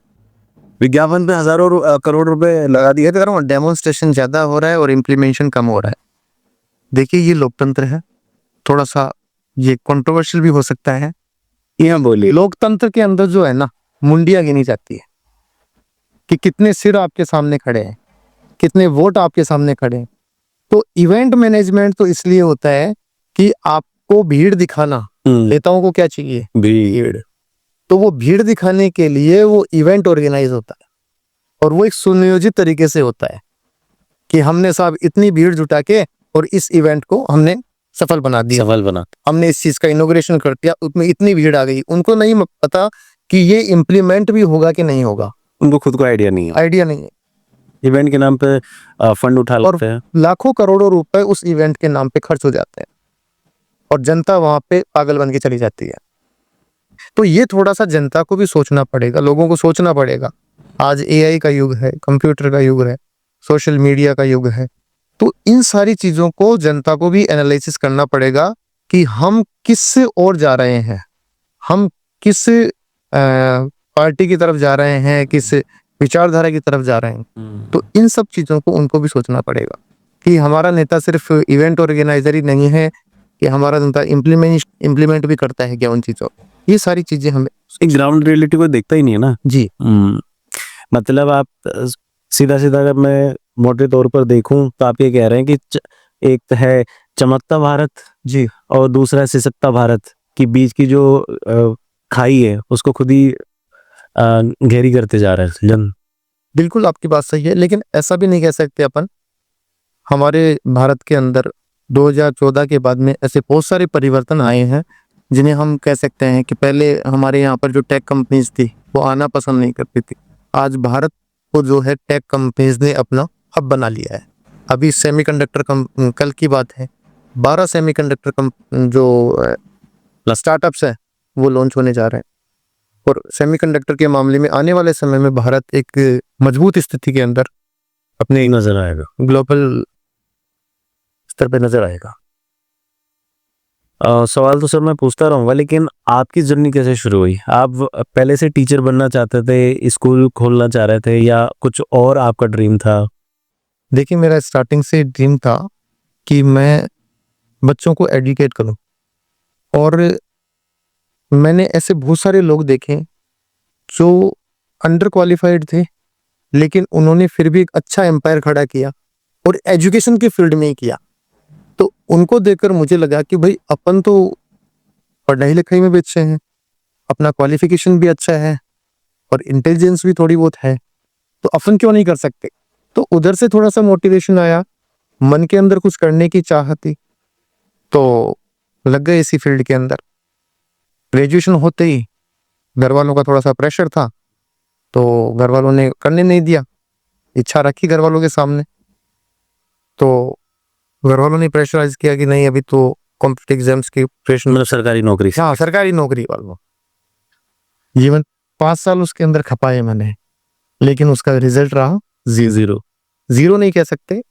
विज्ञापन पे हजारों करोड़ रुपए लगा दिए थे, डेमोन्स्ट्रेशन ज्यादा हो रहा है और इम्प्लीमेंटेशन कम हो रहा है। देखिए ये लोकतंत्र है, थोड़ा सा ये कंट्रोवर्शियल भी हो सकता है। यहाँ बोलिए। लोकतंत्र के अंदर जो है ना मुंडियां गिनी जाती है कि कितने सिर आपके सामने खड़े हैं, कितने वोट आपके सामने खड़े हैं। तो इवेंट मैनेजमेंट तो इसलिए होता है कि आपको भीड़ दिखाना, नेताओं को क्या चाहिए? भीड़। तो वो भीड़ दिखाने के लिए वो इवेंट ऑर्गेनाइज होता है और वो एक सुनियोजित तरीके से होता है कि हमने साहब इतनी भीड़ जुटा के और इस इवेंट को हमने सफल बना दिया, हमने इस चीज का इनॉग्रेशन कर दिया, उसमें इतनी भीड़ आ गई। उनको नहीं पता कि ये इम्प्लीमेंट भी होगा कि नहीं होगा, उनको खुद को आइडिया नहीं है। इवेंट के नाम पे फंड उठा लेते हैं, लाखों करोड़ों रुपए उस इवेंट के नाम पे खर्च हो जाते हैं और जनता वहां पे पागल बन के चली जाती है। तो ये थोड़ा सा जनता को भी सोचना पड़ेगा, लोगों को सोचना पड़ेगा। आज एआई का युग है, कंप्यूटर का युग है, सोशल मीडिया का युग है। तो इन सारी चीजों को जनता को भी एनालिसिस करना पड़ेगा कि हम किस ओर जा रहे हैं, हम किस पार्टी की तरफ जा रहे हैं, किस विचारधारा की तरफ जा रहे हैं। तो इन सब चीजों को उनको भी सोचना पड़ेगा कि हमारा नेता सिर्फ इवेंट ऑर्गेनाइजर ही नहीं है, कि हमारा नेता इम्प्लीमेंट भी करता है क्या उन चीजों। ये सारी चीजें हमें एक ग्राउंड रियलिटी को देखता ही नहीं है ना जी। मतलब आप सीधा अगर मैं मोटे तौर पर देखूं तो आप ये कह रहे हैं कि एक है चमकता भारत जी और दूसरा है सिसकता भारत, की बीच की जो खाई है उसको खुद ही गहरी करते जा रहे हैं जन। बिल्कुल आपकी बात सही है, लेकिन ऐसा भी नहीं कह सकते अपन। हमारे भारत के अंदर 2014 के बाद में ऐसे बहुत सारे परिवर्तन आए हैं जिन्हें हम कह सकते हैं कि पहले हमारे यहाँ पर जो टेक कंपनीज थी वो आना पसंद नहीं करती थी। आज भारत को जो है टेक कंपनीज ने अपना हब बना लिया है। अभी सेमीकंडक्टर कल की बात है, 12 सेमीकंडक्टर जो स्टार्टअप्स है वो लॉन्च होने जा रहे हैं। और सेमीकंडक्टर के मामले में आने वाले समय में भारत एक मजबूत स्थिति के अंदर अपने नजर आएगा, ग्लोबल स्तर पे नजर आएगा। सवाल तो सर मैं पूछता रहूंगा, लेकिन आपकी जर्नी कैसे शुरू हुई? आप पहले से टीचर बनना चाहते थे, स्कूल खोलना चाह रहे थे, या कुछ और आपका ड्रीम था? देखिए मेरा स्टार्टिंग से ड्रीम था कि मैं बच्चों को एजुकेट करूं। और मैंने ऐसे बहुत सारे लोग देखे जो अंडर क्वालिफाइड थे, लेकिन उन्होंने फिर भी एक अच्छा एम्पायर खड़ा किया और एजुकेशन के फील्ड में ही किया। तो उनको देखकर मुझे लगा कि भाई अपन तो पढ़ाई लिखाई में भी अच्छे हैं, अपना क्वालिफिकेशन भी अच्छा है और इंटेलिजेंस भी थोड़ी बहुत है, तो अपन क्यों नहीं कर सकते। तो उधर से थोड़ा सा मोटिवेशन आया, मन के अंदर कुछ करने की चाह थी, तो लग गए इसी फील्ड के अंदर। ग्रेजुएशन होते ही घर वालों का थोड़ा सा प्रेशर था, तो घर वालों ने करने नहीं दिया। इच्छा रखी घर वालों के सामने, तो घर वालों ने प्रेशराइज किया कि नहीं अभी तो कॉम्पिटिटिव एग्जाम्स की प्रिपरेशन। मतलब सरकारी नौकरी से। हाँ, सरकारी नौकरी वालों। जीवन 5 साल उसके अंदर खपाए मैंने, लेकिन उसका रिजल्ट रहा जीरो। जीरो नहीं कह सकते,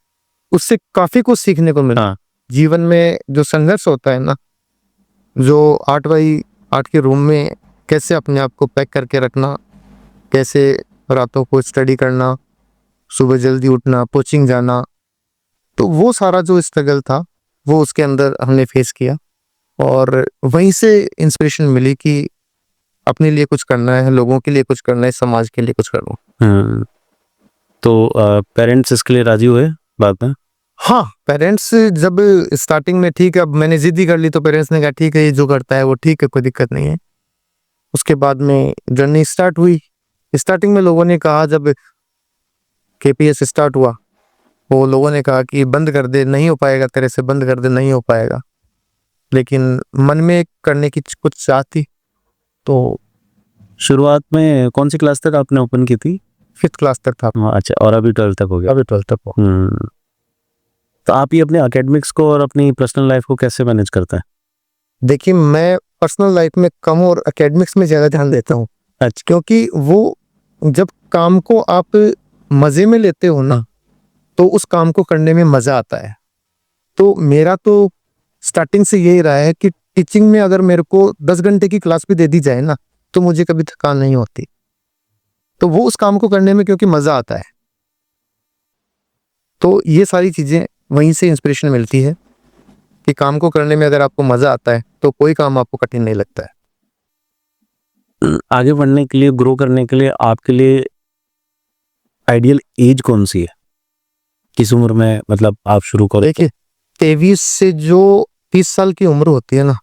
उससे काफी कुछ सीखने को मिला। हाँ। जीवन में जो संघर्ष होता है ना, जो 8x8 के रूम में कैसे अपने आप को पैक करके रखना, कैसे रातों को स्टडी करना, सुबह जल्दी उठना, कोचिंग जाना, तो वो सारा जो स्ट्रगल था वो उसके अंदर हमने फेस किया। और वहीं से इंस्पिरेशन मिली कि अपने लिए कुछ करना है, लोगों के लिए कुछ करना है, समाज के लिए कुछ करना। तो पेरेंट्स इसके लिए राजी हुए बाद में? हाँ, पेरेंट्स जब स्टार्टिंग में ठीक है, अब मैंने जिद्दी कर ली तो पेरेंट्स ने कहा ठीक है, ये जो करता है वो ठीक है, कोई दिक्कत नहीं है। उसके बाद में जर्नी स्टार्ट हुई। स्टार्टिंग में लोगों ने कहा, जब केपीएस स्टार्ट हुआ, वो लोगों ने कहा कि बंद कर दे, नहीं हो पाएगा तेरे से, बंद कर दे, नहीं हो पाएगा। लेकिन मन में करने की कुछ चाह थी। तो शुरुआत में कौन सी क्लास तक आपने ओपन की थी? 5th क्लास तक था। अच्छा, और अभी 12th तक हो गया? अभी 12th तक। तो आप ये अपने एकेडमिक्स को और अपनी पर्सनल लाइफ को कैसे मैनेज करते हैं? देखिए, मैं पर्सनल लाइफ में कम और एकेडमिक्स में ज़्यादा ध्यान देता हूँ। अच्छा। क्योंकि वो जब काम को आप मज़े में लेते हो ना, तो उस काम को करने में मज़ा आता है। तो मेरा तो स्टार्टिंग से यही रहा है कि टीचिंग में अगर मेरे को 10 घंटे की क्लास भी दे दी जाए ना, तो मुझे कभी थकान नहीं होती। तो वो उस काम को करने में क्योंकि मज़ा आता है। तो ये सारी चीज़ें वहीं से इंस्पिरेशन मिलती है कि काम को करने में अगर आपको मज़ा आता है तो कोई काम आपको कठिन नहीं लगता है। आगे बढ़ने के लिए, ग्रो करने के लिए आपके लिए आइडियल एज कौन सी है? किस उम्र में मतलब आप शुरू करो? देखिए, 23 से जो 30 साल की उम्र होती है ना,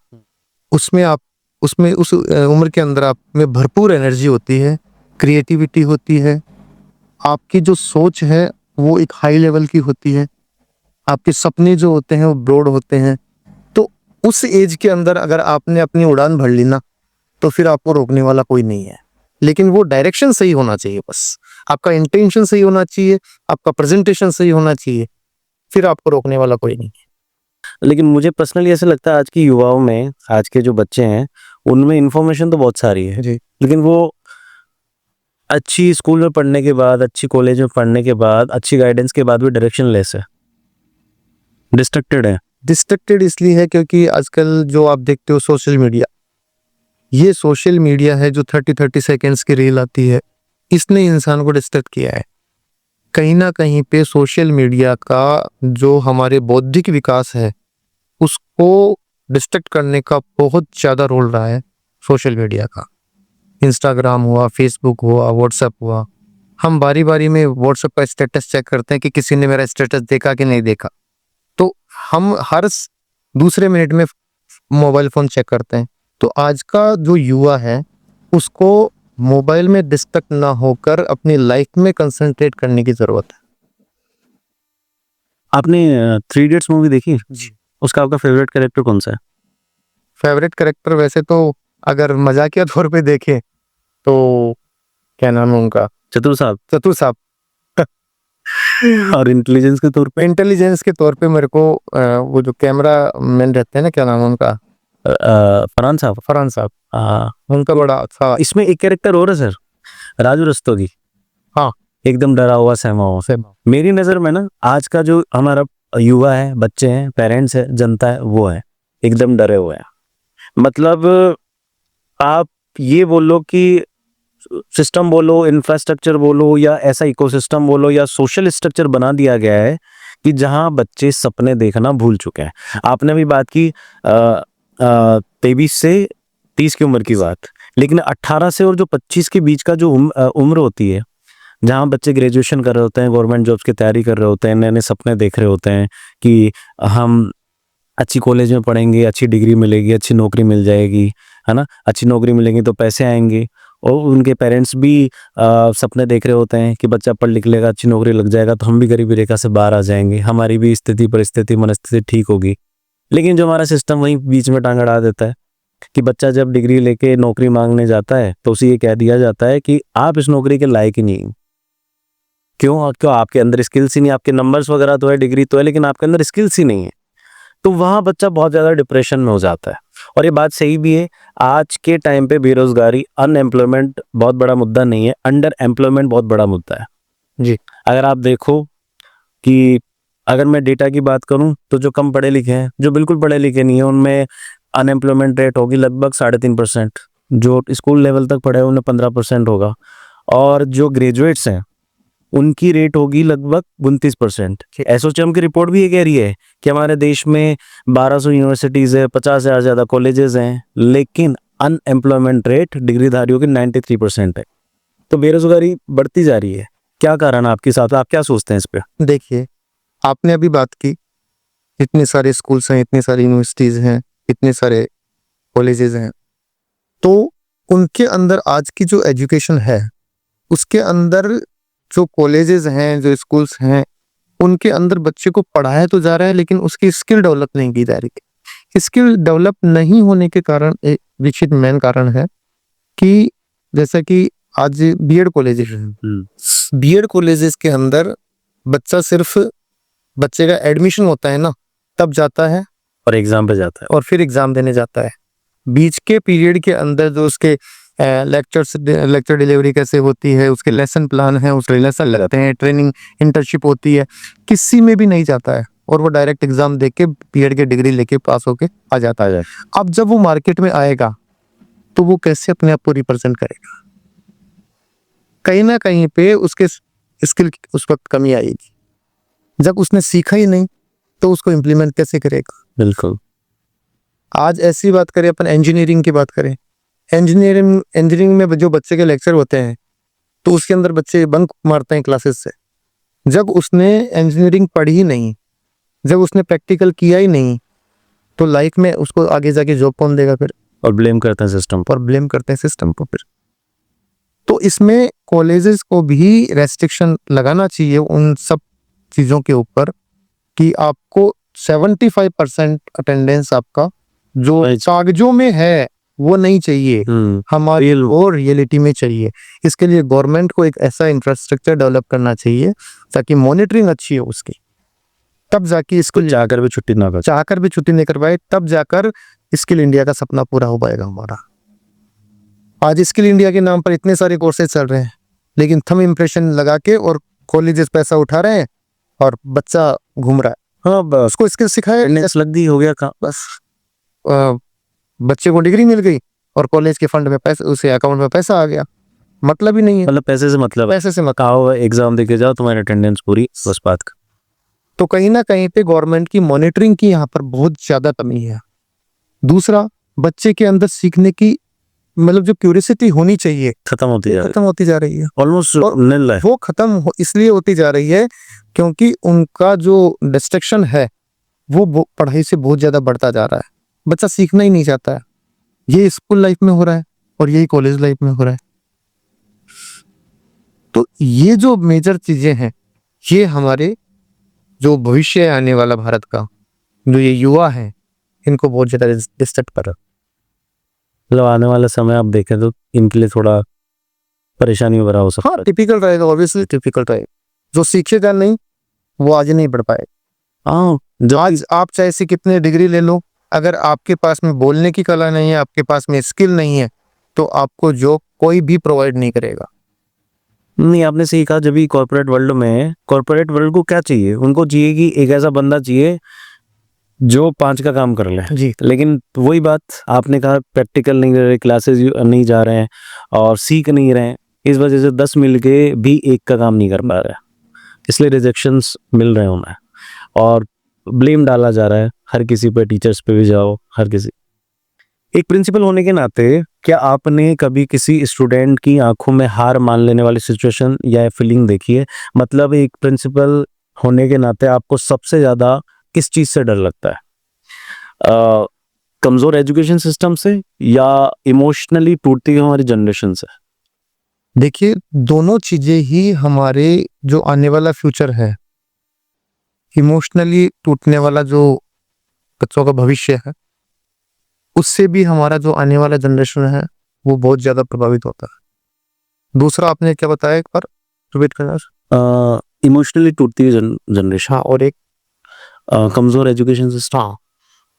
उसमें उस उम्र के अंदर आप में भरपूर एनर्जी होती है, क्रिएटिविटी होती है, आपकी जो सोच है वो एक हाई लेवल की होती है, आपके सपने जो होते हैं वो ब्रॉड होते हैं। तो उस एज के अंदर अगर आपने अपनी उड़ान भर ली ना, तो फिर आपको रोकने वाला कोई नहीं है। लेकिन वो डायरेक्शन सही होना चाहिए, बस आपका इंटेंशन सही होना चाहिए, आपका प्रेजेंटेशन सही होना चाहिए, फिर आपको रोकने वाला कोई नहीं है। लेकिन मुझे पर्सनली ऐसा लगता है आज की युवाओं में, आज के जो बच्चे हैं, उनमें इंफॉर्मेशन तो बहुत सारी है, जी। लेकिन वो अच्छी स्कूल में पढ़ने के बाद, अच्छी कॉलेज में पढ़ने के बाद, अच्छी गाइडेंस के बाद भी डायरेक्शन लेस है, डिस्ट्रैक्टेड है। डिस्ट्रैक्टेड इसलिए है क्योंकि आजकल जो आप देखते हो सोशल मीडिया, ये सोशल मीडिया है जो 30-30 सेकेंड्स की रील आती है, इसने इंसान को डिस्ट्रैक्ट किया है। कहीं ना कहीं पे सोशल मीडिया का जो हमारे बौद्धिक विकास है उसको डिस्ट्रैक्ट करने का बहुत ज़्यादा रोल रहा है सोशल मीडिया का। इंस्टाग्राम हुआ, फेसबुक हुआ, व्हाट्सएप हुआ, हम बारी बारी में व्हाट्सएप का स्टेटस चेक करते हैं कि किसी ने मेरा स्टेटस देखा कि नहीं देखा। तो हम हर दूसरे मिनट में मोबाइल फ़ोन चेक करते हैं। तो आज का जो युवा है उसको मोबाइल में डिस्ट्रैक्ट ना होकर अपनी लाइफ में कंसंट्रेट करने की ज़रूरत है। आपने 3 इडियट्स मूवी देखी? जी। उसका आपका फेवरेट कैरेक्टर कौन सा है? फेवरेट कैरेक्टर वैसे तो अगर मजाकिया तौर पे देखें तो क्या नाम है उनका, चतुर साहब। चतुर साहब। और इंटेलिजेंस के तौर पे? इंटेलिजेंस के तौर पे मेरे को वो जो कैमरा मैन रहते हैं ना, क्या नाम है उनका, फरहान साहब। फरहान साहब, हाँ। उनका बड़ा अच्छा। इसमें एक कैरेक्टर और है सर, राजू रस्तोगी। हाँ, एकदम डरा हुआ, सहमा हुआ। मेरी नज़र में ना आज का जो हमारा युवा है, बच्चे हैं, पेरेंट्स है, जनता है, वो है एकदम डरे हुए हैं। मतलब आप ये बोलो कि सिस्टम बोलो, इंफ्रास्ट्रक्चर बोलो, या ऐसा इकोसिस्टम बोलो, या सोशल स्ट्रक्चर बना दिया गया है कि जहां बच्चे सपने देखना भूल चुके हैं। आपने अभी बात की 23 से 30 की उम्र की बात, लेकिन 18 से और जो 25 के बीच का जो उम्र होती है, जहाँ बच्चे ग्रेजुएशन कर रहे होते हैं, गवर्नमेंट जॉब्स की तैयारी कर रहे होते हैं, नए नए सपने देख रहे होते हैं कि हम अच्छी कॉलेज में पढ़ेंगे, अच्छी डिग्री मिलेगी, अच्छी नौकरी मिल जाएगी, है ना, अच्छी नौकरी मिलेगी तो पैसे आएंगे। और उनके पेरेंट्स भी सपने देख रहे होते हैं कि बच्चा पढ़ लिख लेगा, अच्छी नौकरी लग जाएगा तो हम भी गरीबी रेखा से बाहर आ जाएंगे, हमारी भी स्थिति परिस्थिति मनस्थिति ठीक होगी। लेकिन जो हमारा सिस्टम वहीं बीच में टांग अड़ा देता है कि बच्चा जब डिग्री लेके नौकरी मांगने जाता है तो उसे ये कह दिया जाता है कि आप इस नौकरी के लायक ही नहीं। क्यों आपके अंदर स्किल्स ही नहीं, आपके नंबर्स वगैरह तो है, डिग्री तो है, लेकिन आपके अंदर स्किल्स ही नहीं है। तो वहां बच्चा बहुत ज्यादा डिप्रेशन में हो जाता है। और ये बात सही भी है, आज के टाइम पे बेरोजगारी, अनएम्प्लॉयमेंट बहुत बड़ा मुद्दा नहीं है, अंडर एम्प्लॉयमेंट बहुत बड़ा मुद्दा है जी। अगर आप देखो कि अगर मैं डेटा की बात करूं तो जो कम पढ़े लिखे हैं, जो बिल्कुल पढ़े लिखे नहीं है, उनमें अनएम्प्लॉयमेंट रेट होगी लगभग 3.5%। जो स्कूल लेवल तक पढ़े हैं उन्हें 15% होगा, और जो ग्रेजुएट्स हैं उनकी रेट होगी लगभग 29%। एसोचैम की रिपोर्ट भी ये कह रही है कि हमारे देश में 1200 यूनिवर्सिटीज है, 50,000 ज्यादा कॉलेजेस हैं, लेकिन अनएम्प्लॉयमेंट रेट डिग्रीधारियों की 93% है। तो बेरोजगारी बढ़ती जा रही है। क्या कारण है आपके साथ, आप क्या सोचते हैं इस पे? देखिए, आपने अभी बात की, इतने सारे स्कूल्स हैं, इतनी सारी यूनिवर्सिटीज हैं, इतने सारे कॉलेजेस हैं, तो उनके अंदर आज की जो एजुकेशन है, उसके अंदर जो कॉलेजेस हैं, जो स्कूल्स हैं, उनके अंदर बच्चे को पढ़ाया तो जा रहा है लेकिन उसकी स्किल डेवलप नहीं की जा रही है। स्किल डेवलप नहीं होने के कारण एक निश्चित मेन कारण है कि जैसा कि आज बीएड कॉलेजेस हैं, बीएड कॉलेजेस के अंदर बच्चे का एडमिशन होता है ना, तब जाता है और एग्जाम पे जाता है और फिर एग्जाम देने जाता है। बीच के पीरियड के अंदर जो उसके लेक्चर डिलीवरी कैसे होती है, उसके लेसन प्लान है, उसके लेसन लगते हैं, ट्रेनिंग इंटर्नशिप होती है, किसी में भी नहीं जाता है और वो डायरेक्ट एग्जाम दे के बीएड की डिग्री लेके पास होके आ जाता है। अब जब वो मार्केट में आएगा तो वो कैसे अपने आप को रिप्रेजेंट करेगा? कहीं ना कहीं पे उसके स्किल उस वक्त कमी आएगी। जब उसने सीखा ही नहीं तो उसको इम्प्लीमेंट कैसे करेगा? बिल्कुल। आज ऐसी बात करें, अपन इंजीनियरिंग की बात करें, इंजीनियरिंग में जो बच्चे के लेक्चर होते हैं तो उसके अंदर बच्चे बंक मारते हैं क्लासेस से। जब उसने इंजीनियरिंग पढ़ी ही नहीं, जब उसने प्रैक्टिकल किया ही नहीं, तो लाइफ में उसको आगे जाके जॉब कौन देगा फिर? और ब्लेम करते हैं सिस्टम पर। और ब्लेम करते हैं सिस्टम को फिर। तो इसमें कॉलेजेस को भी रेस्ट्रिक्शन लगाना चाहिए उन सब चीज़ों के ऊपर कि आपको 75% अटेंडेंस आपका जो कागजों में है वो नहीं चाहिए, हमारी और रियलिटी में चाहिए। इसके लिए गवर्नमेंट को एक ऐसा इंफ्रास्ट्रक्चर डेवलप करना चाहिए ताकि मॉनिटरिंग अच्छी हो उसकी, तब जाके इसको चाहकर भी छुट्टी नहीं कर पाए, तब जाकर स्किल इंडिया का सपना पूरा हो पाएगा हमारा। आज स्किल इंडिया के नाम पर इतने सारे कोर्सेज चल रहे हैं, लेकिन थंब इम्प्रेशन लगा के और कॉलेजेस पैसा उठा रहे हैं और बच्चा घूम रहा है। हाँ, बस उसको स्किल सिखाए, लग दी, हो गया काम, बस बच्चे को डिग्री मिल गई और कॉलेज के फंड में पैसे, उसे अकाउंट में पैसा आ गया। मतलब ही नहीं है, मतलब पैसे से मतलब आओ एग्जाम देके जाओ, तुम्हारी अटेंडेंस पूरी, बस बात का। तो कहीं ना कहीं पे गवर्नमेंट की मॉनिटरिंग की यहाँ पर बहुत ज्यादा कमी है। दूसरा, बच्चे के अंदर सीखने की मतलब जो क्यूरियोसिटी होनी चाहिए खत्म होती जा रही है, ऑलमोस्ट निल है। वो खत्म इसलिए होती जा रही है क्योंकि उनका जो डिस्ट्रैक्शन है वो पढ़ाई से बहुत ज्यादा बढ़ता जा रहा है। बच्चा सीखना ही नहीं चाहता है। ये स्कूल लाइफ में हो रहा है और यही कॉलेज लाइफ में हो रहा है। तो ये जो मेजर चीजें हैं, ये हमारे जो भविष्य है आने वाला भारत का, जो ये युवा है, इनको बहुत ज्यादा डिस्टर्ब कर रहा है। मतलब आने वाला समय आप देखें तो इनके लिए थोड़ा परेशानी भरा हो सकता है। टिपिकल रहेगा, ऑब्वियसली टिपिकल रहेगा। जो सीखेगा नहीं वो आगे नहीं बढ़ पाएगा। हाँ, जो आज आप चाहे से कितने डिग्री ले लो, अगर आपके पास में बोलने की कला नहीं है, आपके पास में स्किल नहीं है, तो आपको जॉब कोई भी प्रोवाइड नहीं करेगा। नहीं, आपने सही कहा। जब भी कॉर्पोरेट वर्ल्ड को क्या चाहिए, उनको चाहिए कि एक ऐसा बंदा चाहिए जो 5 का काम कर ले जी। लेकिन वही बात आपने कहा, प्रैक्टिकल नहीं कर रहे, क्लासेस नहीं जा रहे हैं और सीख नहीं रहे हैं, इस वजह से 10 मिल के भी एक का काम नहीं कर पा रहे, इसलिए रिजेक्शंस मिल रहे हैं उन्हें। और ब्लेम डाला जा रहा है हर किसी पे, टीचर्स पे भी जाओ, हर किसी। एक प्रिंसिपल होने के नाते क्या आपने कभी किसी स्टूडेंट की आंखों में हार मान लेने वाली सिचुएशन या फीलिंग देखी है? मतलब एक प्रिंसिपल होने के नाते आपको सबसे ज्यादा किस चीज से डर लगता है? कमजोर एजुकेशन सिस्टम से या इमोशनली टूटती हुई हमारी जनरेशन से? देखिए, दोनों चीजें ही हमारे जो आने वाला फ्यूचर है, इमोशनली टूटने वाला जो बच्चों का भविष्य है, उससे भी हमारा जो आने वाला जनरेशन है वो बहुत ज्यादा प्रभावित होता है। दूसरा आपने क्या बताया, एक बार रिपीट करना। इमोशनली टूटती हुई जनरेशन। हाँ, और एक कमजोर एजुकेशन सिस्टम। हाँ,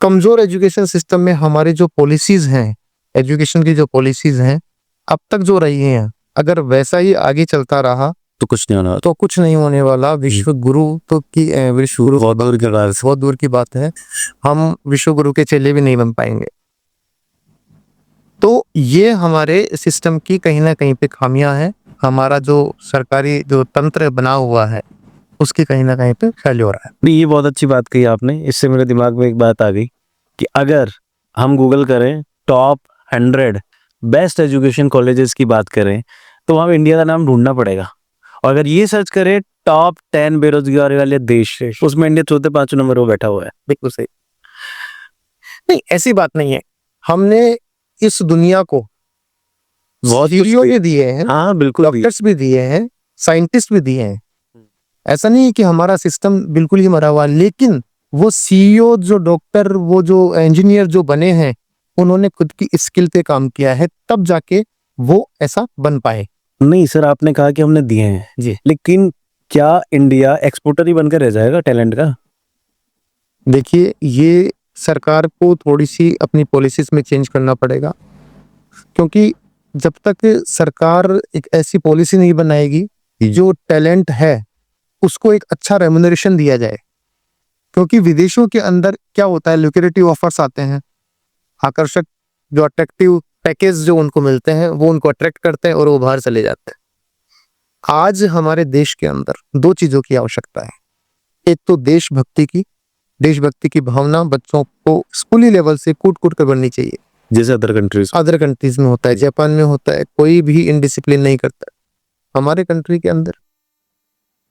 कमजोर एजुकेशन सिस्टम में हमारी जो पॉलिसीज हैं, एजुकेशन की जो पॉलिसीज हैं अब तक जो रही हैं, अगर वैसा ही आगे चलता रहा तो कुछ नहीं होना। तो कुछ नहीं होने वाला। विश्व गुरु तो की विश्व गुरु बहुत दूर की बात है, हम विश्व गुरु के चेले भी नहीं बन पाएंगे। तो ये हमारे सिस्टम की कहीं ना कहीं पे खामियां हैं। हमारा जो सरकारी जो तंत्र बना हुआ है उसकी कहीं ना कहीं पे फेल हो रहा है। नहीं, ये बहुत अच्छी बात कही आपने। इससे मेरे दिमाग में एक बात आ गई कि अगर हम गूगल करें टॉप 100 बेस्ट एजुकेशन कॉलेजेस की बात करें तो वहां इंडिया का नाम ढूंढना पड़ेगा। और अगर ये सर्च करें टॉप 10 बेरोजगारी वाले देश, उसमें इंडिया चौथे 5वें नंबर पर बैठा हुआ है। बिल्कुल सही। नहीं, ऐसी बात नहीं है। हमने इस दुनिया को बहुत हीरो ये दिए हैं, हाँ बिल्कुल, डॉक्टर्स भी दिए हैं, साइंटिस्ट भी दिए हैं। ऐसा नहीं है कि हमारा सिस्टम बिल्कुल ही मरा हुआ, लेकिन वो सीईओ जो डॉक्टर, वो जो इंजीनियर जो बने हैं, उन्होंने खुद की स्किल पे काम किया है, तब जाके वो ऐसा बन पाए। नहीं सर, आपने कहा कि हमने दिए हैं जी, लेकिन क्या इंडिया एक्सपोर्टर ही बनकर रह जाएगा टैलेंट का? देखिए, ये सरकार को थोड़ी सी अपनी पॉलिसीज में चेंज करना पड़ेगा, क्योंकि जब तक सरकार एक ऐसी पॉलिसी नहीं बनाएगी जो टैलेंट है उसको एक अच्छा रेम्युनरेशन दिया जाए। क्योंकि विदेशों के अंदर क्या होता है, लुक्रेटिव ऑफर्स आते हैं, आकर्षक जो अट्रैक्टिव पैकेज जो उनको मिलते हैं वो उनको अट्रैक्ट करते हैं और वो बाहर चले जाते हैं। आज हमारे देश के अंदर दो चीजों की आवश्यकता है। एक तो देशभक्ति की भावना बच्चों को स्कूली लेवल से कूट कूट कर बननी चाहिए, जैसे अदर कंट्रीज में होता है, जापान में होता है, कोई भी इनडिसिप्लिन नहीं करता। हमारे कंट्री के अंदर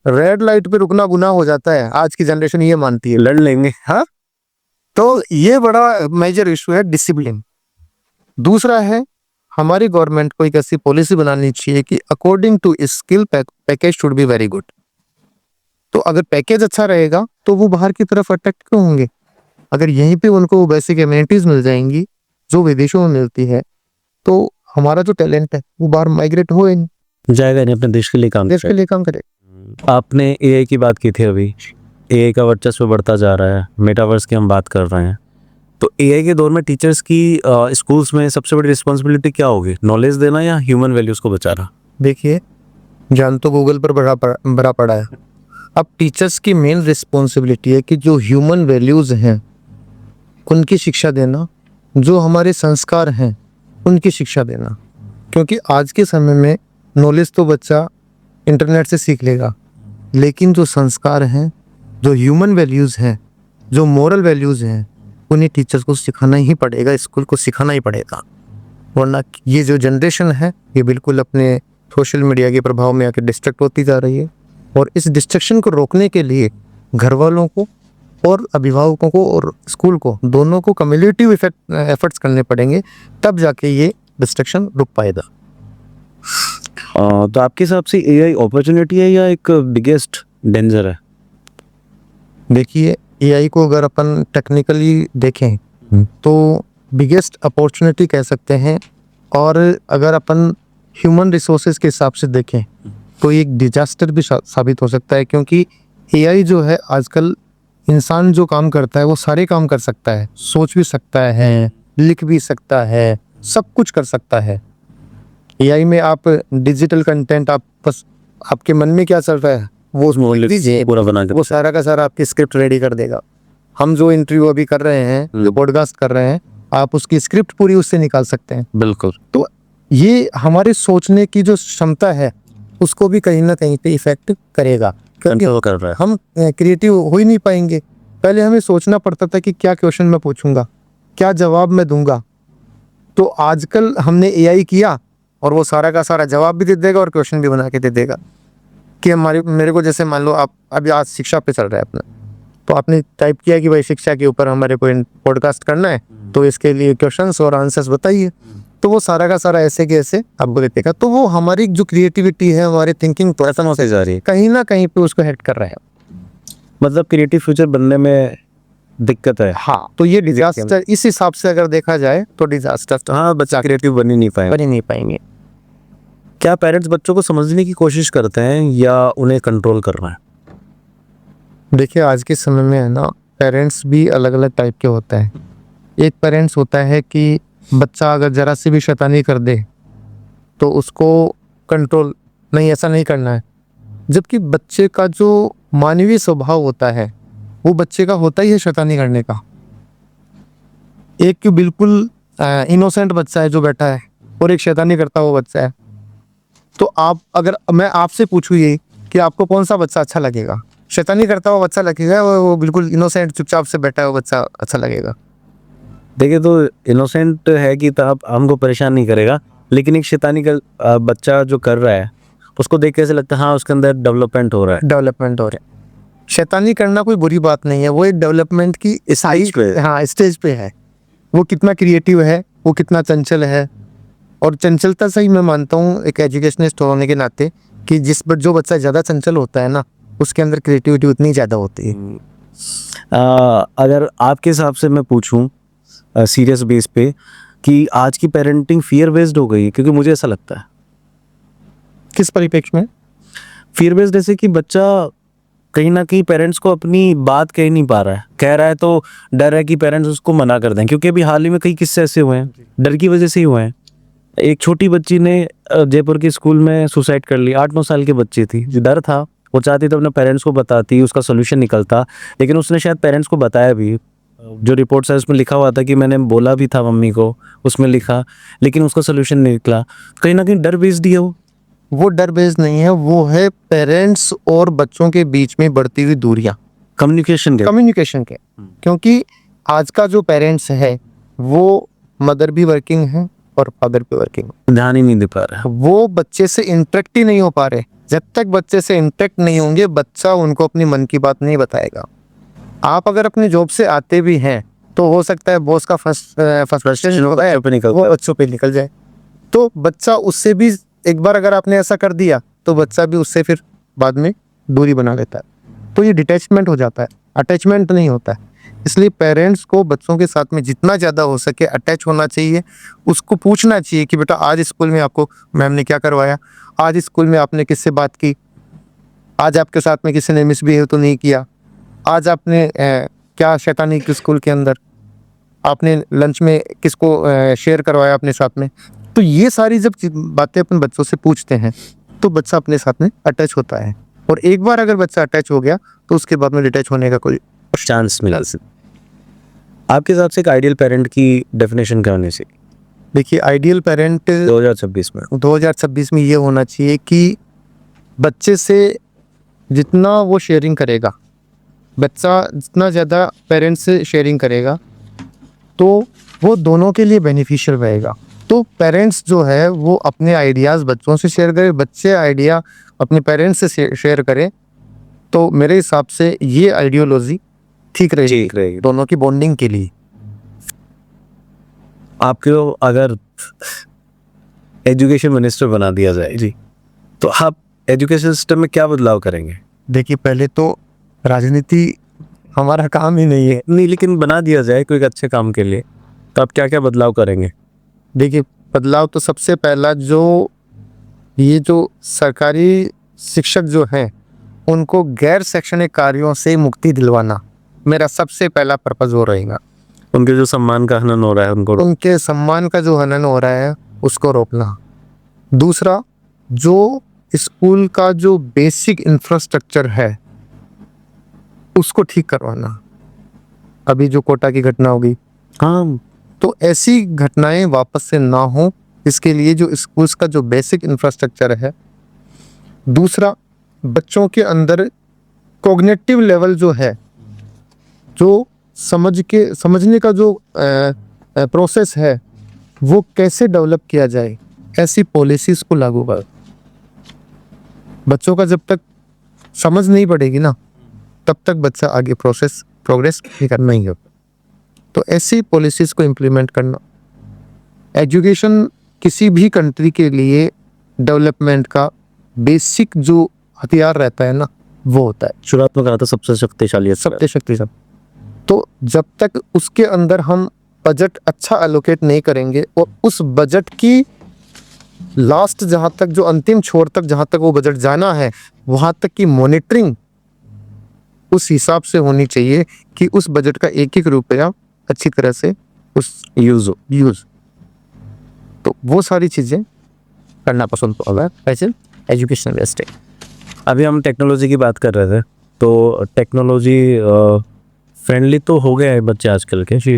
रेड लाइट पे रुकना गुनाह हो जाता है, आज की जनरेशन ये मानती है। लड़ लेंगे। हाँ, तो ये बड़ा मेजर इशू है, डिसिप्लिन। दूसरा है, हमारी गवर्नमेंट को एक ऐसी पॉलिसी बनानी चाहिए कि according to skill package should be very good. तो अगर पैकेज अच्छा रहेगा तो वो बाहर की तरफ अट्रैक्ट क्यों होंगे? अगर यहीं पे उनको बेसिक एमिनिटीज मिल जाएंगी जो विदेशों में मिलती है, तो हमारा जो टैलेंट है वो बाहर माइग्रेट हो जाएगा नहीं, अपने देश के लिए काम करे। आपने एआई की बात की थी अभी, एआई का वर्चस्व बढ़ता जा रहा है, मेटावर्स की हम बात कर रहे हैं, तो एआई के दौर में टीचर्स की स्कूल्स में सबसे बड़ी रिस्पॉन्सिबिलिटी क्या होगी? नॉलेज देना या ह्यूमन वैल्यूज को बचाना? देखिए, जान तो गूगल पर भरा पड़ा है। अब टीचर्स की मेन रिस्पॉन्सिबिलिटी है कि जो ह्यूमन वैल्यूज हैं उनकी शिक्षा देना, जो हमारे संस्कार हैं उनकी शिक्षा देना। क्योंकि आज के समय में नॉलेज तो बच्चा इंटरनेट से सीख लेगा, लेकिन जो संस्कार हैं, जो ह्यूमन वैल्यूज हैं, जो मोरल वैल्यूज हैं, उन्हें टीचर्स को सिखाना ही पड़ेगा, स्कूल को सिखाना ही पड़ेगा। वरना ये जो जनरेशन है ये बिल्कुल अपने सोशल मीडिया के प्रभाव में आकर डिस्ट्रैक्ट होती जा रही है। और इस डिस्ट्रैक्शन को रोकने के लिए घर वालों को और अभिभावकों को और स्कूल को, दोनों को कम्युनिटिव एफर्ट्स करने पड़ेंगे, तब जाके ये डिस्ट्रैक्शन रुक पाएगा। तो आपके हिसाब से एआई अपॉर्चुनिटी है या एक बिगेस्ट डेंजर है? देखिए, एआई को अगर अपन टेक्निकली देखें तो बिगेस्ट अपॉर्चुनिटी कह सकते हैं, और अगर अपन ह्यूमन रिसोर्सेज के हिसाब से देखें तो एक डिजास्टर भी साबित हो सकता है। क्योंकि एआई जो है आजकल इंसान जो काम करता है वो सारे काम कर सकता है, सोच भी सकता है, लिख भी सकता है, सब कुछ कर सकता है। एआई में आप डिजिटल कंटेंट, आप बस आपके मन में क्या चल रहा है वो लिख दीजिए, पूरा बना के वो सारा का सारा आपकी स्क्रिप्ट रेडी कर देगा। हम जो इंटरव्यू अभी कर रहे हैं, जो पॉडकास्ट कर रहे हैं, आप उसकी स्क्रिप्ट पूरी उससे निकाल सकते हैं। बिल्कुल। तो ये हमारे सोचने की जो क्षमता है उसको भी कहीं ना कहीं पे इफेक्ट करेगा। कंट्रोल कर रहा है। हम क्रिएटिव हो ही नहीं पाएंगे। पहले हमें सोचना पड़ता था कि क्या क्वेश्चन मैं पूछूंगा, क्या जवाब मैं दूंगा। तो आजकल हमने एआई किया और वो सारा का सारा जवाब भी दे देगा और क्वेश्चन भी बना के दे देगा। कि हमारे मेरे को जैसे मान लो आप अभी आज शिक्षा पे चल रहा है अपना, तो आपने टाइप किया कि भाई शिक्षा के ऊपर हमारे को पॉडकास्ट करना है, तो इसके लिए क्वेश्चंस और आंसर्स बताइए। तो वो सारा का सारा ऐसे के ऐसे आपको दे देगा। तो वो हमारी जो क्रिएटिविटी है, हमारी थिंकिंग खत्म होते जा रही है। कहीं ना कहीं पे उसको हेड कर रहा है। मतलब क्रिएटिव फ्यूचर बनने में दिक्कत है। हाँ, तो ये डिजास्टर इस हिसाब से अगर देखा जाए तो डिजास्टर तो हाँ, बच्चा क्रिएटिव बन ही नहीं पाएगा। बन ही नहीं पाएंगे। क्या पेरेंट्स बच्चों को समझने की कोशिश करते हैं या उन्हें कंट्रोल कर रहे हैं? देखिए आज के समय में है ना, पेरेंट्स भी अलग अलग टाइप के होते हैं। एक पेरेंट्स होता है कि बच्चा अगर जरा सी भी शैतानी कर दे तो उसको कंट्रोल नहीं, ऐसा नहीं करना है। जबकि बच्चे का जो मानवीय स्वभाव होता है वो बच्चे का होता ही है शैतानी करने का। एक कि बिल्कुल इनोसेंट बच्चा है जो बैठा है और एक शैतानी करता हुआ बच्चा है। तो आप अगर मैं आपसे पूछूँ ये कि आपको कौन सा बच्चा अच्छा लगेगा, शैतानी करता हुआ बच्चा लगेगा वो बिल्कुल इनोसेंट चुपचाप से बैठा हुआ बच्चा अच्छा लगेगा? देखिए, तो इनोसेंट है कि तब हमको परेशान नहीं करेगा, लेकिन एक शैतानी का बच्चा जो कर रहा है उसको देख के ऐसे लगता है हाँ उसके अंदर डेवलपमेंट हो रहा है। डेवलपमेंट हो रहा है। शैतानी करना कोई बुरी बात नहीं है, वो एक डेवलपमेंट की स्टेज पे है। हाँ स्टेज पे है। वो कितना क्रिएटिव है, वो कितना चंचल है। और चंचलता से ही मैं मानता हूँ एक एजुकेशनिस्ट होने के नाते कि जो बच्चा ज़्यादा चंचल होता है ना उसके अंदर क्रिएटिविटी उतनी ज़्यादा होती है। अगर आपके हिसाब से मैं पूछूं सीरियस बेस पे कि आज की पेरेंटिंग फियर बेस्ड हो गई है, क्योंकि मुझे ऐसा लगता है। किस परिप्रेक्ष्य में? फियर बेस्ड जैसे कि बच्चा कहीं ना कहीं पेरेंट्स को अपनी बात कह नहीं पा रहा है, कह रहा है तो डर है कि पेरेंट्स उसको मना कर दें, क्योंकि अभी हाल ही में कई किस्से ऐसे हुए हैं डर की वजह से ही हुए हैं। एक छोटी बच्ची ने जयपुर के स्कूल में सुसाइड कर ली, 8-9 साल की बच्ची थी। जो डर था वो चाहती तो अपने पेरेंट्स को बताती, उसका सोल्यूशन निकलता, लेकिन उसने शायद पेरेंट्स को बताया भी। जो रिपोर्ट्स है उसमें लिखा हुआ था कि मैंने बोला भी था मम्मी को, उसमें लिखा, लेकिन उसका सोल्यूशन नहीं निकला। कहीं ना कहीं डर बेस्ड ही है वो डर बेस्ड नहीं है, वो है पेरेंट्स और बच्चों के बीच में बढ़ती हुई दूरियां, कम्युनिकेशन के। क्योंकि आज का जो पेरेंट्स है वो मदर भी वर्किंग है और फादर भी वर्किंग, ध्यान ही नहीं दे पा रहा है। वो बच्चे से इंटरेक्ट ही नहीं हो पा रहे। जब तक बच्चे से इंटरेक्ट नहीं होंगे बच्चा उनको अपनी मन की बात नहीं बताएगा। आप अगर अपनी जॉब से आते भी हैं तो हो सकता है बॉस का फ्रस्ट्रेशन होता है वो बच्चों पे निकल जाए। तो बच्चा उससे भी एक बार अगर आपने ऐसा कर दिया तो बच्चा भी उससे फिर बाद में दूरी बना लेता है। तो ये डिटैचमेंट हो जाता है, अटैचमेंट नहीं होता है। इसलिए पेरेंट्स को बच्चों के साथ में जितना ज़्यादा हो सके अटैच होना चाहिए। उसको पूछना चाहिए कि बेटा आज स्कूल में आपको मैम ने क्या करवाया, आज स्कूल में आपने किससे बात की, आज आपके साथ में किसी ने मिसबिहेव तो नहीं किया, आज आपने क्या शैतानी की स्कूल के अंदर, आपने लंच में किसको शेयर करवाया अपने साथ में। तो ये सारी जब बातें अपन बच्चों से पूछते हैं तो बच्चा अपने साथ में अटैच होता है। और एक बार अगर बच्चा अटैच हो गया तो उसके बाद में डिटैच होने का कोई चांस मिला। आपके हिसाब से एक आइडियल पेरेंट की डेफिनेशन क्या होनी चाहिए? देखिए आइडियल पेरेंट 2026 में ये होना चाहिए कि बच्चे से जितना वो शेयरिंग करेगा, बच्चा जितना ज़्यादा पेरेंट्स से शेयरिंग करेगा तो वो दोनों के लिए बेनिफिशियल रहेगा। तो पेरेंट्स जो है वो अपने आइडियाज़ बच्चों से शेयर करें, बच्चे आइडिया अपने पेरेंट्स से शेयर करें। तो मेरे हिसाब से ये आइडियोलॉजी ठीक रहेगी दोनों की बॉन्डिंग के लिए। आपको अगर एजुकेशन मिनिस्टर बना दिया जाए जी, तो आप एजुकेशन सिस्टम में क्या बदलाव करेंगे? देखिए पहले तो राजनीति हमारा काम ही नहीं है, नहीं, लेकिन बना दिया जाए कोई अच्छे काम के लिए, तो आप क्या क्या बदलाव करेंगे? देखिए बदलाव तो सबसे पहला जो सरकारी शिक्षक जो हैं उनको गैर शैक्षणिक कार्यों से मुक्ति दिलवाना मेरा सबसे पहला पर्पज हो रहेगा। उनके जो सम्मान का हनन हो रहा है उनके सम्मान का जो हनन हो रहा है उसको रोकना। दूसरा, जो स्कूल का जो बेसिक इंफ्रास्ट्रक्चर है उसको ठीक करवाना। अभी जो कोटा की घटना होगी, हाँ, तो ऐसी घटनाएं वापस से ना हो, इसके लिए जो स्कूल्स का जो बेसिक इंफ्रास्ट्रक्चर है। दूसरा, बच्चों के अंदर कॉग्निटिव लेवल जो है, जो समझने का जो प्रोसेस है, वो कैसे डेवलप किया जाए, ऐसी पॉलिसीज को लागू कर। बच्चों का जब तक समझ नहीं पड़ेगी ना, तब तक बच्चा आगे प्रोग्रेस नहीं होगा। तो ऐसी पॉलिसीज को इम्प्लीमेंट करना, एजुकेशन किसी भी कंट्री के लिए डेवलपमेंट का बेसिक जो हथियार रहता है ना, वो होता है शुरुआत में कहा था सबसे शक्तिशाली सबसे शक्तिशाली। तो जब तक उसके अंदर हम बजट अच्छा एलोकेट नहीं करेंगे और उस बजट की लास्ट जहाँ तक, जो अंतिम छोर तक जहाँ तक वो बजट जाना है, वहाँ तक की मॉनिटरिंग उस हिसाब से होनी चाहिए कि उस बजट का एक एक रुपया अच्छी तरह से उस यूज। तो वो सारी चीज़ें करना पसंद होगा ऐसे एजुकेशन बेस्ड है। अभी हम टेक्नोलॉजी की बात कर रहे थे, तो टेक्नोलॉजी फ्रेंडली तो हो गया है बच्चे आजकल के जी,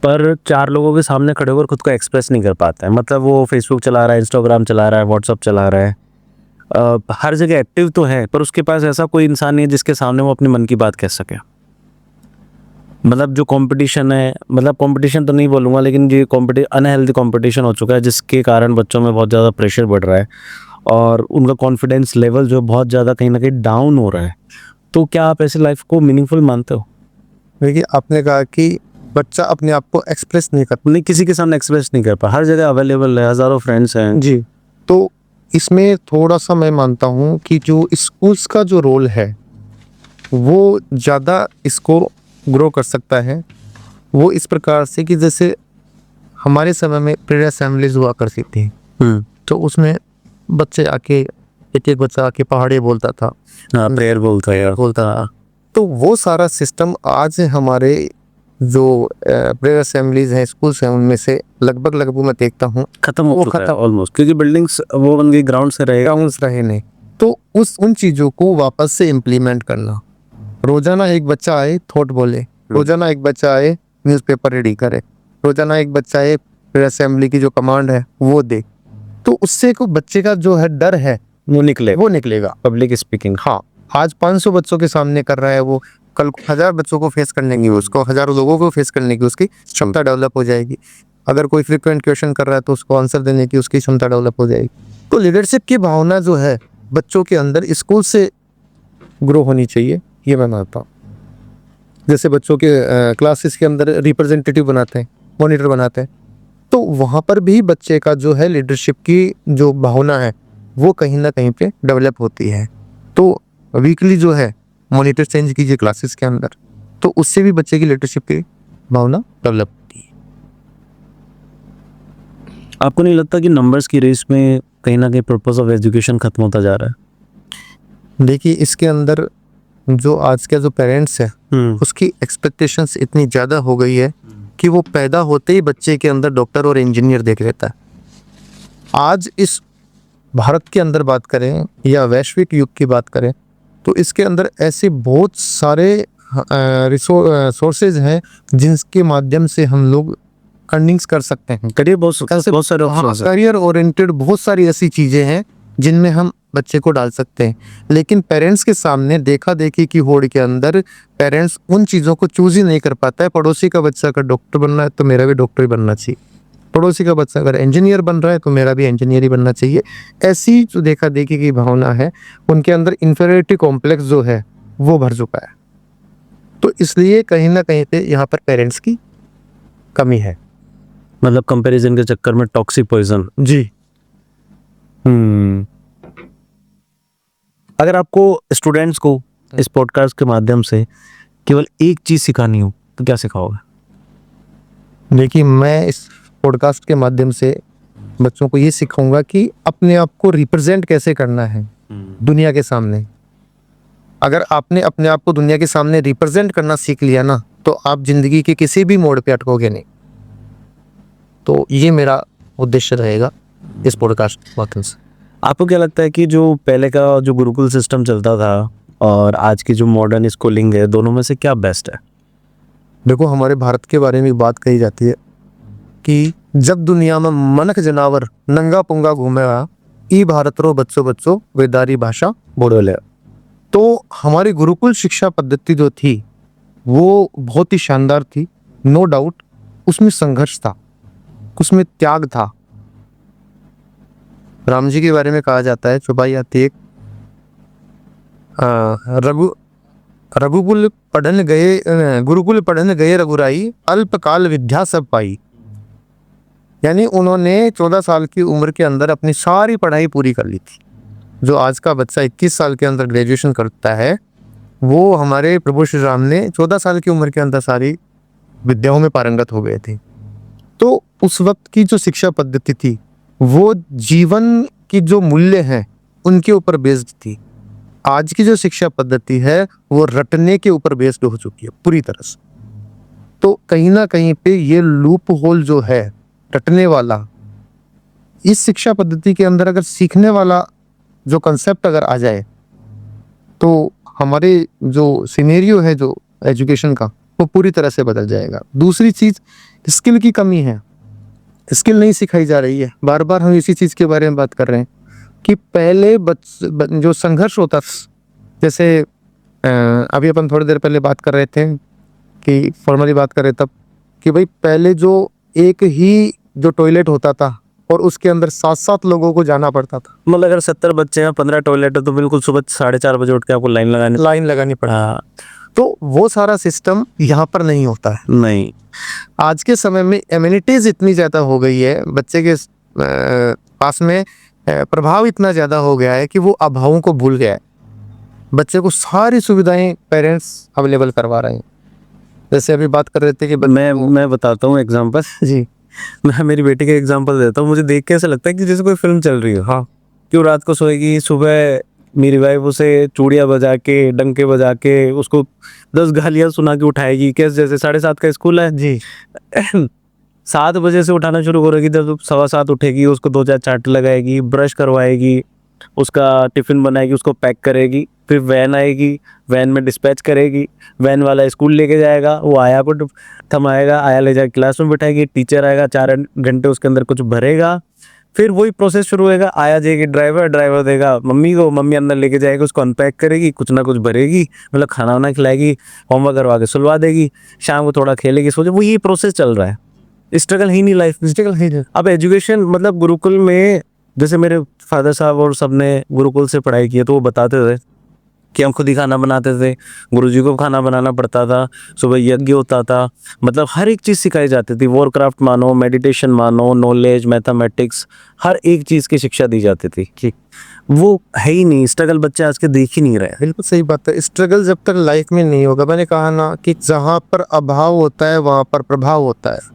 पर 4 लोगों के सामने खड़े होकर खुद को एक्सप्रेस नहीं कर पाता है। मतलब वो फेसबुक चला रहा है, इंस्टाग्राम चला रहा है, व्हाट्सअप चला रहा है, हर जगह एक्टिव तो है, पर उसके पास ऐसा कोई इंसान नहीं है जिसके सामने वो अपनी मन की बात कह सके। मतलब जो कंपटीशन है, मतलब कंपटीशन तो नहीं बोलूँगा, लेकिन ये अनहेल्दी कंपटीशन हो चुका है, जिसके कारण बच्चों में बहुत ज़्यादा प्रेशर बढ़ रहा है और उनका कॉन्फिडेंस लेवल जो बहुत ज़्यादा कहीं ना कहीं डाउन हो रहा है। तो क्या आप ऐसे लाइफ को मीनिंगफुल मानते हो? देखिए, आपने कहा कि बच्चा अपने आप को एक्सप्रेस नहीं कर, नहीं, किसी के सामने एक्सप्रेस नहीं कर पा, हर जगह अवेलेबल है, हज़ारों फ्रेंड्स हैं जी। तो इसमें थोड़ा सा मैं मानता हूँ कि जो स्कूल्स का जो रोल है, वो ज़्यादा इसको ग्रो कर सकता है। वो इस प्रकार से कि जैसे हमारे समय में प्रेयर असेंबलीज हुआ करती थी, तो उसमें बच्चे आके, एक एक बच्चा आके पहाड़ी बोलता था, प्रेयर बोलता था। तो वो सारा सिस्टम आज हमारे जो प्रेयर असेंबलीज हैं, स्कूल्स हैं, उनमें से लगभग मैं देखता हूँ खत्म हो चुका है ऑलमोस्ट, क्योंकि बिल्डिंग्स वो बन गई, ग्राउंड से रहेगा। ग्राउंड्स रहे नहीं। तो उन चीज़ों को वापस से इम्प्लीमेंट करना, रोजाना एक बच्चा आए थॉट बोले, रोजाना एक बच्चा आए न्यूज़पेपर रेडी करे, रोजाना एक बच्चा आए प्रेयर असेंबली की जो कमांड है वो दे, तो उससे को बच्चे का जो है डर है वो निकलेगा। पब्लिक स्पीकिंग, हाँ, आज 500 बच्चों के सामने कर रहा है, वो कल 1000 बच्चों को फेस करने की, उसको हजारों लोगों को फेस करने की उसकी क्षमता डेवलप हो जाएगी। अगर कोई फ्रिक्वेंट क्वेश्चन कर रहा है तो उसको आंसर देने की उसकी क्षमता डेवलप हो जाएगी। तो लीडरशिप की भावना जो है बच्चों के अंदर स्कूल से ग्रो होनी चाहिए, ये मैं मानता हूँ। जैसे बच्चों के क्लासेस के अंदर रिप्रेजेंटेटिव बनाते हैं, मॉनिटर बनाते हैं, तो वहाँ पर भी बच्चे का जो है लीडरशिप की जो भावना है वो कहीं ना कहीं पे डेवलप होती है। तो वीकली जो है मॉनिटर चेंज कीजिए क्लासेस के अंदर, तो उससे भी बच्चे की लीडरशिप की भावना डेवलप होती है। आपको नहीं लगता कि नंबर्स की रेस में कहीं ना कहीं पर्पस ऑफ एजुकेशन खत्म होता जा रहा है? देखिए, इसके अंदर जो आज के जो पेरेंट्स है उसकी एक्सपेक्टेशंस इतनी ज़्यादा हो गई है कि वो पैदा होते ही बच्चे के अंदर डॉक्टर और इंजीनियर देख लेता है। आज इस भारत के अंदर बात करें या वैश्विक युग की बात करें, तो इसके अंदर ऐसे बहुत सारे सोर्सेज हैं जिनके माध्यम से हम लोग अर्निंग्स कर सकते हैं। करियर बहुत सारे options हैं। करियर ओरिएंटेड बहुत सारी ऐसी चीज़ें हैं जिनमें हम बच्चे को डाल सकते हैं, लेकिन पेरेंट्स के सामने देखा देखी की होड़ के अंदर पेरेंट्स उन चीज़ों को चूज ही नहीं कर पाता है। पड़ोसी का बच्चा अगर डॉक्टर बनना है तो मेरा भी डॉक्टर ही बनना चाहिए, पड़ोसी का बच्चा अगर इंजीनियर बन रहा है तो मेरा भी इंजीनियर ही बनना चाहिए। ऐसी जो देखा देखी की भावना है, उनके अंदर इंफीरियरिटी कॉम्प्लेक्स जो है वो भर चुका है। तो इसलिए कहीं ना कहीं पे यहाँ पर पेरेंट्स की कमी है। मतलब कंपैरिजन के चक्कर में टॉक्सिक पॉइजन। जी। अगर आपको स्टूडेंट्स को इस पॉडकास्ट के माध्यम से केवल एक चीज सिखानी हो तो क्या सिखाओगे? देखिए, मैं इस पॉडकास्ट के माध्यम से बच्चों को ये सिखाऊंगा कि अपने आप को रिप्रेजेंट कैसे करना है दुनिया के सामने। अगर आपने अपने आप को दुनिया के सामने रिप्रेजेंट करना सीख लिया ना, तो आप जिंदगी के किसी भी मोड़ पे अटकोगे नहीं। तो ये मेरा उद्देश्य रहेगा इस पॉडकास्ट के माध्यम से। आपको क्या लगता है कि जो पहले का जो गुरुकुल सिस्टम चलता था और आज की जो मॉडर्न स्कूलिंग है, दोनों में से क्या बेस्ट है? देखो, हमारे भारत के बारे में बात कही जाती है कि जब दुनिया में मनक जनावर नंगा पुंगा घूमेगा, ई भारत रो बच्चों बच्चों वेदारी भाषा बोलो ले। तो हमारी गुरुकुल शिक्षा पद्धति जो थी वो बहुत ही शानदार थी, नो डाउट। उसमें संघर्ष था, उसमें त्याग था। राम जी के बारे में कहा जाता है, चौपाई आती है, रघुकुल पढ़न गए गुरुकुल पढ़न गए रघुराई, अल्पकाल विद्या सब पाई। यानी उन्होंने 14 साल की उम्र के अंदर अपनी सारी पढ़ाई पूरी कर ली थी। जो आज का बच्चा 21 साल के अंदर ग्रेजुएशन करता है, वो हमारे प्रभु श्री राम ने 14 साल की उम्र के अंदर सारी विद्याओं में पारंगत हो गए थे। तो उस वक्त की जो शिक्षा पद्धति थी वो जीवन की जो मूल्य हैं उनके ऊपर बेस्ड थी। आज की जो शिक्षा पद्धति है वो रटने के ऊपर बेस्ड हो चुकी है पूरी तरह से। तो कहीं ना कहीं पे ये लूप होल जो है रटने वाला, इस शिक्षा पद्धति के अंदर अगर सीखने वाला जो कंसेप्ट अगर आ जाए तो हमारे जो सिनेरियो है जो एजुकेशन का वो पूरी तरह से बदल जाएगा। दूसरी चीज, स्किल की कमी है, स्किल नहीं सिखाई जा रही है। बार बार हम इसी चीज के बारे में बात कर रहे हैं कि पहले जो संघर्ष होता था, जैसे अभी अपन थोड़ी देर पहले बात कर रहे थे कि फॉर्मली बात कर रहे तब कि भाई पहले जो एक ही जो टॉयलेट होता था और उसके अंदर 7-7 लोगों को जाना पड़ता था। मतलब अगर 70 बच्चे हैं, 15 टॉयलेट है, तो बिल्कुल सुबह 4:30 बजे उठ के आपको लाइन लगानी पड़ती। हाँ, तो वो सारा सिस्टम यहाँ पर नहीं होता है। नहीं, आज के समय में एमिनिटीज इतनी ज़्यादा हो गई है, बच्चे के पास में प्रभाव इतना ज़्यादा हो गया है कि वो अभावों को भूल गया है। बच्चे को सारी सुविधाएं पेरेंट्स अवेलेबल करवा रहे हैं। जैसे अभी बात कर रहे थे कि मैं बताता हूँ एग्जांपल जी, मैं मेरी बेटी का एग्जांपल देता हूँ। मुझे देख के ऐसा लगता है कि जैसे कोई फिल्म चल रही हो। हाँ, क्यों रात को सोएगी, सुबह मेरी वाइफ उसे चूड़ियाँ बजा के, डंके बजा के, उसको 10 गालियाँ सुना के उठाएगी। कैसे, जैसे 7:30 का स्कूल है जी 7 बजे से उठाना शुरू करेगी, जब 7:15 उठेगी, उसको 2-4 चाट लगाएगी, ब्रश करवाएगी, उसका टिफिन बनाएगी, उसको पैक करेगी, फिर वैन आएगी, वैन में डिस्पैच करेगी, वैन वाला स्कूल लेके जाएगा, वो आया को थमाएगा, आया ले जाकर क्लास में बिठाएगी, टीचर आएगा, 4 घंटे उसके अंदर कुछ भरेगा, फिर वही प्रोसेस शुरू होएगा। आया जाएगी ड्राइवर देगा मम्मी को, मम्मी अंदर लेके जाएगी, उसको अनपैक करेगी, कुछ ना कुछ भरेगी, मतलब खाना वाना खिलाएगी, होमवर्क करवा के सुलवा देगी, शाम को थोड़ा खेलेगी, सो वो ये प्रोसेस चल रहा है। स्ट्रगल ही नहीं, लाइफ स्ट्रगल ही नहीं। अब एजुकेशन मतलब गुरुकुल में, जैसे मेरे फादर साहब और सब ने गुरुकुल से पढ़ाई की है, तो वो बताते थे कि हम खुद ही खाना बनाते थे, गुरुजी को खाना बनाना पड़ता था, सुबह यज्ञ होता था, मतलब हर एक चीज़ सिखाई जाती थी। वॉरक्राफ्ट मानो, मेडिटेशन मानो, नॉलेज, मैथमेटिक्स, हर एक चीज़ की शिक्षा दी जाती थी। ठीक, वो है ही नहीं, स्ट्रगल बच्चे आज के देख ही नहीं रहे। बिल्कुल सही बात है। स्ट्रगल जब तक लाइफ में नहीं होगा, मैंने कहा ना कि जहाँ पर अभाव होता है वहाँ पर प्रभाव होता है।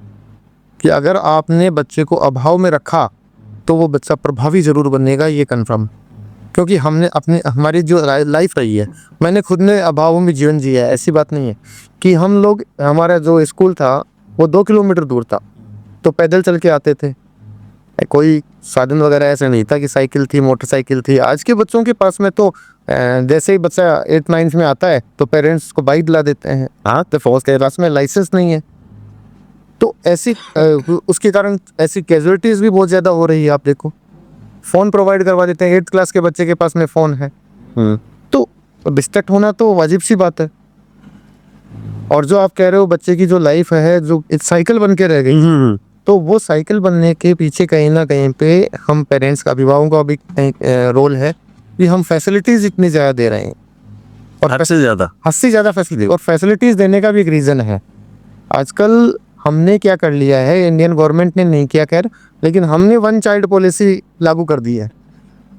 कि अगर आपने बच्चे को अभाव में रखा तो वो बच्चा प्रभावी जरूर बनेगा, ये कन्फर्म। क्योंकि हमने हमारी जो लाइफ रही है, मैंने खुद ने अभावों में जीवन जिया है। ऐसी बात नहीं है कि हम लोग, हमारा जो स्कूल था वो 2 किलोमीटर दूर था, तो पैदल चल के आते थे। कोई साधन वगैरह ऐसा नहीं था कि साइकिल थी, मोटरसाइकिल थी। आज के बच्चों के पास में तो जैसे ही बच्चा 8-9 में आता है तो पेरेंट्स को बाइक दिला देते हैं। हाँ, तो फौज के पास में लाइसेंस नहीं है, तो ऐसी उसके कारण ऐसी कैजुअलिटीज़ भी बहुत ज़्यादा हो रही है। आप देखो, फ़ोन प्रोवाइड करवा देते हैं, 8th क्लास के बच्चे के पास में फ़ोन है, तो डिस्ट्रैक्ट होना तो वाजिब सी बात है। और जो आप कह रहे हो बच्चे की जो लाइफ है, जो एक साइकिल बन के रह गई, तो वो साइकिल बनने के पीछे कहीं ना कहीं पे हम पेरेंट्स का, अभिभावकों का भी रोल है कि हम फैसिलिटीज़ इतनी ज़्यादा दे रहे हैं, और हद से ज़्यादा फैसिलिटी, और फैसिलिटीज़ देने का भी एक रीज़न है। आजकल हमने क्या कर लिया है, इंडियन गवर्नमेंट ने नहीं किया खैर, लेकिन हमने 1 चाइल्ड पॉलिसी लागू कर दी है।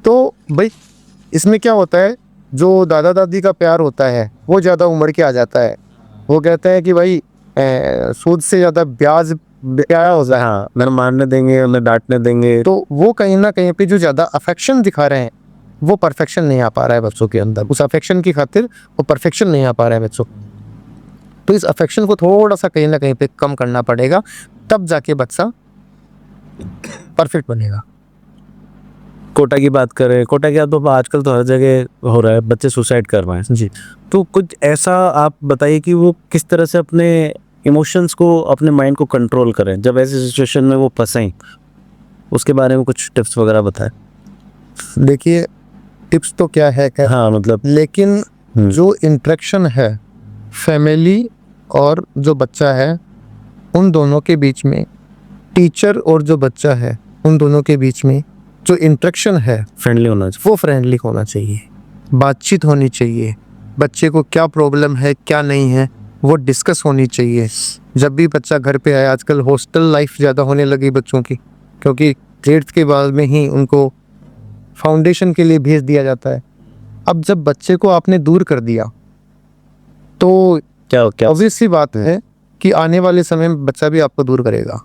तो भाई इसमें क्या होता है, जो दादा दादी का प्यार होता है वो ज़्यादा उमड़ के आ जाता है। वो कहता है कि भाई सूद से ज़्यादा ब्याज प्यारा होता है। हाँ, न मारने देंगे, न डांटने देंगे। तो वो कहीं ना कहीं पे जो ज़्यादा अफेक्शन दिखा रहे हैं, वो परफेक्शन नहीं आ पा रहा है बच्चों के अंदर। उस अफेक्शन की खातिर वो परफेक्शन नहीं आ पा रहा है बच्चों। तो इस अफेक्शन को थोड़ा सा कहीं ना कहीं पे कम करना पड़ेगा, तब जाके बच्चा परफेक्ट बनेगा। कोटा की बात करें, कोटा की तो आजकल तो हर जगह हो रहा है, बच्चे सुसाइड कर रहे हैं जी। तो कुछ ऐसा आप बताइए कि वो किस तरह से अपने इमोशंस को, अपने माइंड को कंट्रोल करें जब ऐसी सिचुएशन में वो फंसें, उसके बारे में कुछ टिप्स वगैरह बताएं। देखिए, टिप्स तो क्या है क्या, हाँ मतलब लेकिन जो इंटरेक्शन है फैमिली और जो बच्चा है उन दोनों के बीच में, टीचर और जो बच्चा है उन दोनों के बीच में जो इंटरेक्शन है फ्रेंडली होना चाहिए। वो फ्रेंडली होना चाहिए, बातचीत होनी चाहिए, बच्चे को क्या प्रॉब्लम है क्या नहीं है वो डिस्कस होनी चाहिए। जब भी बच्चा घर पे आए, आजकल हॉस्टल लाइफ ज़्यादा होने लगी बच्चों की, क्योंकि 8th के बाद में ही उनको फाउंडेशन के लिए भेज दिया जाता है। अब जब बच्चे को आपने दूर कर दिया तो क्या क्या ऑब्वियस सी बात है कि आने वाले समय में बच्चा भी आपको दूर करेगा।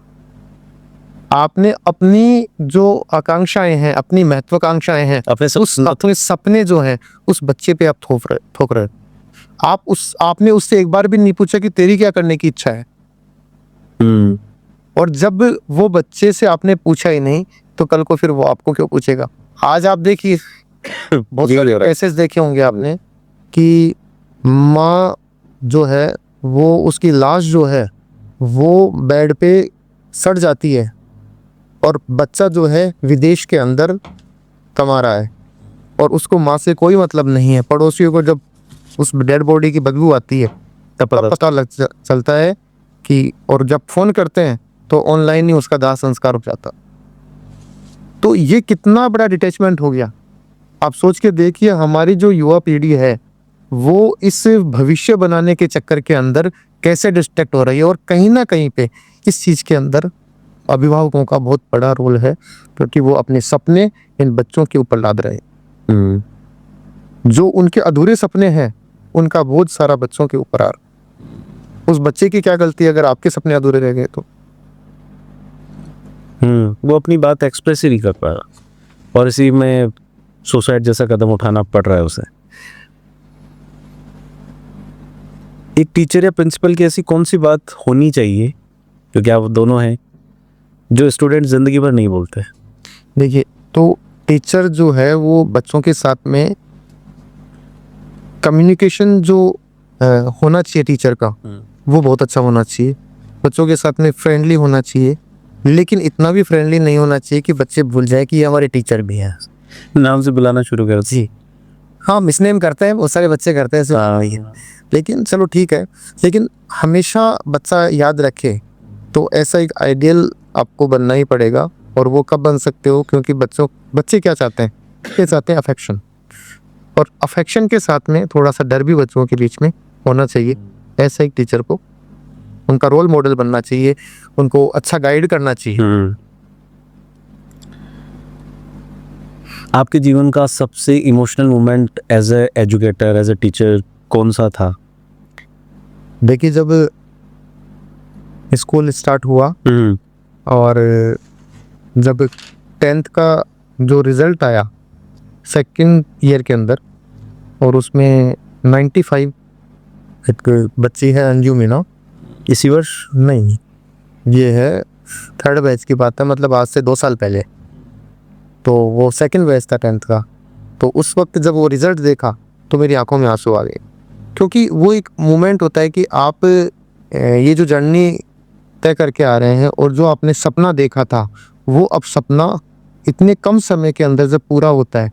आपने अपनी जो आकांक्षाएं हैं, अपनी महत्वाकांक्षाएं हैं, अपने सपने जो हैं उस बच्चे पे आप थोप रहे। आपने उससे एक बार भी नहीं पूछा कि तेरी क्या करने की इच्छा है। और जब वो बच्चे से आपने पूछा ही नहीं तो कल को फिर वो आपको क्यों पूछेगा। आज आप देखिए बहुत सारे केसेस देखे होंगे आपने कि माँ जो है वो, उसकी लाश जो है वो बेड पे सड़ जाती है और बच्चा जो है विदेश के अंदर कमा रहा है और उसको माँ से कोई मतलब नहीं है। पड़ोसियों को जब उस डेड बॉडी की बदबू आती है तब पता चलता है कि, और जब फोन करते हैं तो ऑनलाइन ही उसका दाह संस्कार हो जाता। तो ये कितना बड़ा डिटैचमेंट हो गया। आप सोच के देखिए हमारी जो युवा पीढ़ी है वो इस भविष्य बनाने के चक्कर के अंदर कैसे डिस्ट्रैक्ट हो रही है। और कहीं ना कहीं पे इस चीज़ के अंदर अभिभावकों का बहुत बड़ा रोल है, क्योंकि वो अपने सपने इन बच्चों के ऊपर लाद रहे हैं। जो उनके अधूरे सपने हैं उनका बोझ सारा बच्चों के ऊपर आ रहा। उस बच्चे की क्या गलती है अगर आपके सपने अधूरे रह गए तो। वो अपनी बात एक्सप्रेस ही नहीं कर पा रहा और इसी में सुसाइड जैसा कदम उठाना पड़ रहा है उसे। एक टीचर या प्रिंसिपल की ऐसी कौन सी बात होनी चाहिए, क्योंकि आप दोनों हैं, जो स्टूडेंट जिंदगी भर नहीं बोलते? देखिए, तो टीचर जो है वो बच्चों के साथ में कम्युनिकेशन जो होना चाहिए टीचर का वो बहुत अच्छा होना चाहिए। बच्चों के साथ में फ्रेंडली होना चाहिए, लेकिन इतना भी फ्रेंडली नहीं होना चाहिए कि बच्चे भूल जाए कि ये हमारे टीचर भी हैं। नाम से बुलाना शुरू कर जी हाँ, मिसनेम करते हैं, बहुत सारे बच्चे करते हैं लेकिन चलो ठीक है। लेकिन हमेशा बच्चा याद रखे तो ऐसा एक आइडियल आपको बनना ही पड़ेगा। और वो कब बन सकते हो, क्योंकि बच्चे क्या चाहते हैं, ये चाहते हैं अफेक्शन, और अफेक्शन के साथ में थोड़ा सा डर भी बच्चों के बीच में होना चाहिए। ऐसा एक टीचर को उनका रोल मॉडल बनना चाहिए, उनको अच्छा गाइड करना चाहिए। आपके जीवन का सबसे emotional moment as a educator, as a teacher कौन सा था? देखिए, जब स्कूल स्टार्ट हुआ और जब 10th का जो रिजल्ट आया सेकंड ईयर के अंदर, और उसमें 95 एक बच्ची है अंजू मीना, इसी वर्ष? नहीं, ये है 3rd बैच की बात है, मतलब आज से 2 साल पहले। तो वो सेकंड बैच था 10th का। तो उस वक्त जब वो रिजल्ट देखा तो मेरी आंखों में आंसू आ गए, क्योंकि वो एक मोमेंट होता है कि आप ये जो जर्नी तय करके आ रहे हैं और जो आपने सपना देखा था वो अब सपना इतने कम समय के अंदर जब पूरा होता है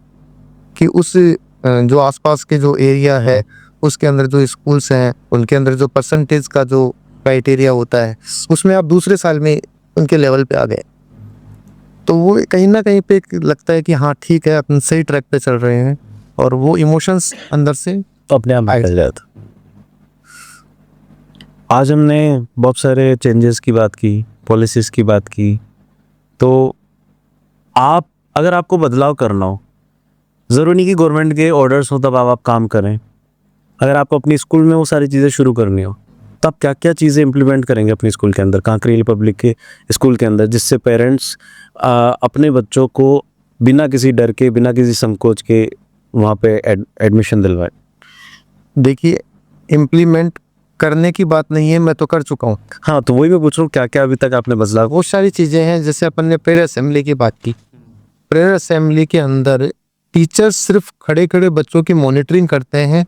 कि उस जो आसपास के जो एरिया है उसके अंदर जो स्कूल्स हैं उनके अंदर जो परसेंटेज का जो क्राइटेरिया होता है उसमें आप दूसरे साल में उनके लेवल पे आ गए, तो वो कहीं ना कहीं पे लगता है कि हाँ ठीक है, अपन सही ट्रैक पे चल रहे हैं। और वो इमोशंस अंदर से अपने आप निकल जाता। आज हमने बहुत सारे चेंजेस की बात की, पॉलिसीज़ की बात की, तो अगर आपको बदलाव करना हो, ज़रूरी नहीं कि गवर्नमेंट के ऑर्डर्स हो तब आप काम करें। अगर आपको अपनी स्कूल में वो सारी चीज़ें शुरू करनी हो तब क्या क्या चीज़ें इम्प्लीमेंट करेंगे अपनी स्कूल के अंदर, कांकरेली पब्लिक के स्कूल के अंदर, जिससे पेरेंट्स अपने बच्चों को बिना किसी डर के, बिना किसी संकोच के वहाँ पे एडमिशन दिलवाए? देखिए, इम्प्लीमेंट करने की बात नहीं है, मैं तो कर चुका हूँ। हाँ, तो वही मैं पूछ रहा हूँ, क्या क्या अभी तक आपने बदलाव? बहुत सारी चीज़ें हैं, जैसे अपन ने प्रेयर असेंबली की बात की। प्रेयर असेंबली के अंदर टीचर्स सिर्फ खड़े खड़े बच्चों की मॉनिटरिंग करते हैं।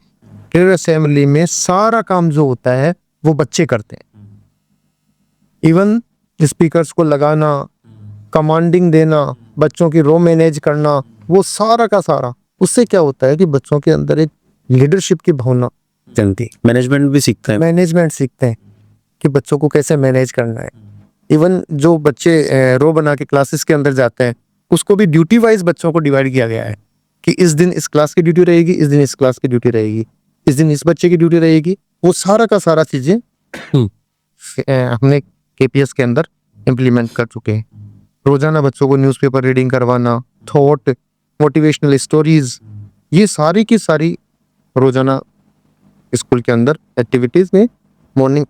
प्रेयर असेंबली में सारा काम जो होता है वो बच्चे करते हैं। इवन स्पीकर्स को लगाना, कमांडिंग देना, बच्चों की रो मैनेज करना, वो सारा का सारा उससे क्या होता है कि बच्चों के अंदर एक लीडरशिप की भावना जगती, मैनेजमेंट भी सीखते हैं। मैनेजमेंट सीखते हैं कि बच्चों को कैसे मैनेज करना है। इवन जो बच्चे रो बना के क्लासेस के अंदर जाते हैं, उसको भी ड्यूटी वाइज बच्चों को डिवाइड किया गया है कि इस दिन इस क्लास की ड्यूटी रहेगी, इस दिन इस क्लास की ड्यूटी रहेगी, इस दिन इस बच्चे की ड्यूटी रहेगी। वो सारा का सारा चीजें हमने केपीएस के अंदर इम्प्लीमेंट कर चुके हैं। रोजाना बच्चों को न्यूज़पेपर रीडिंग करवाना, थॉट, मोटिवेशनल स्टोरीज, ये सारी की सारी रोजाना स्कूल के अंदर एक्टिविटीज में मॉर्निंग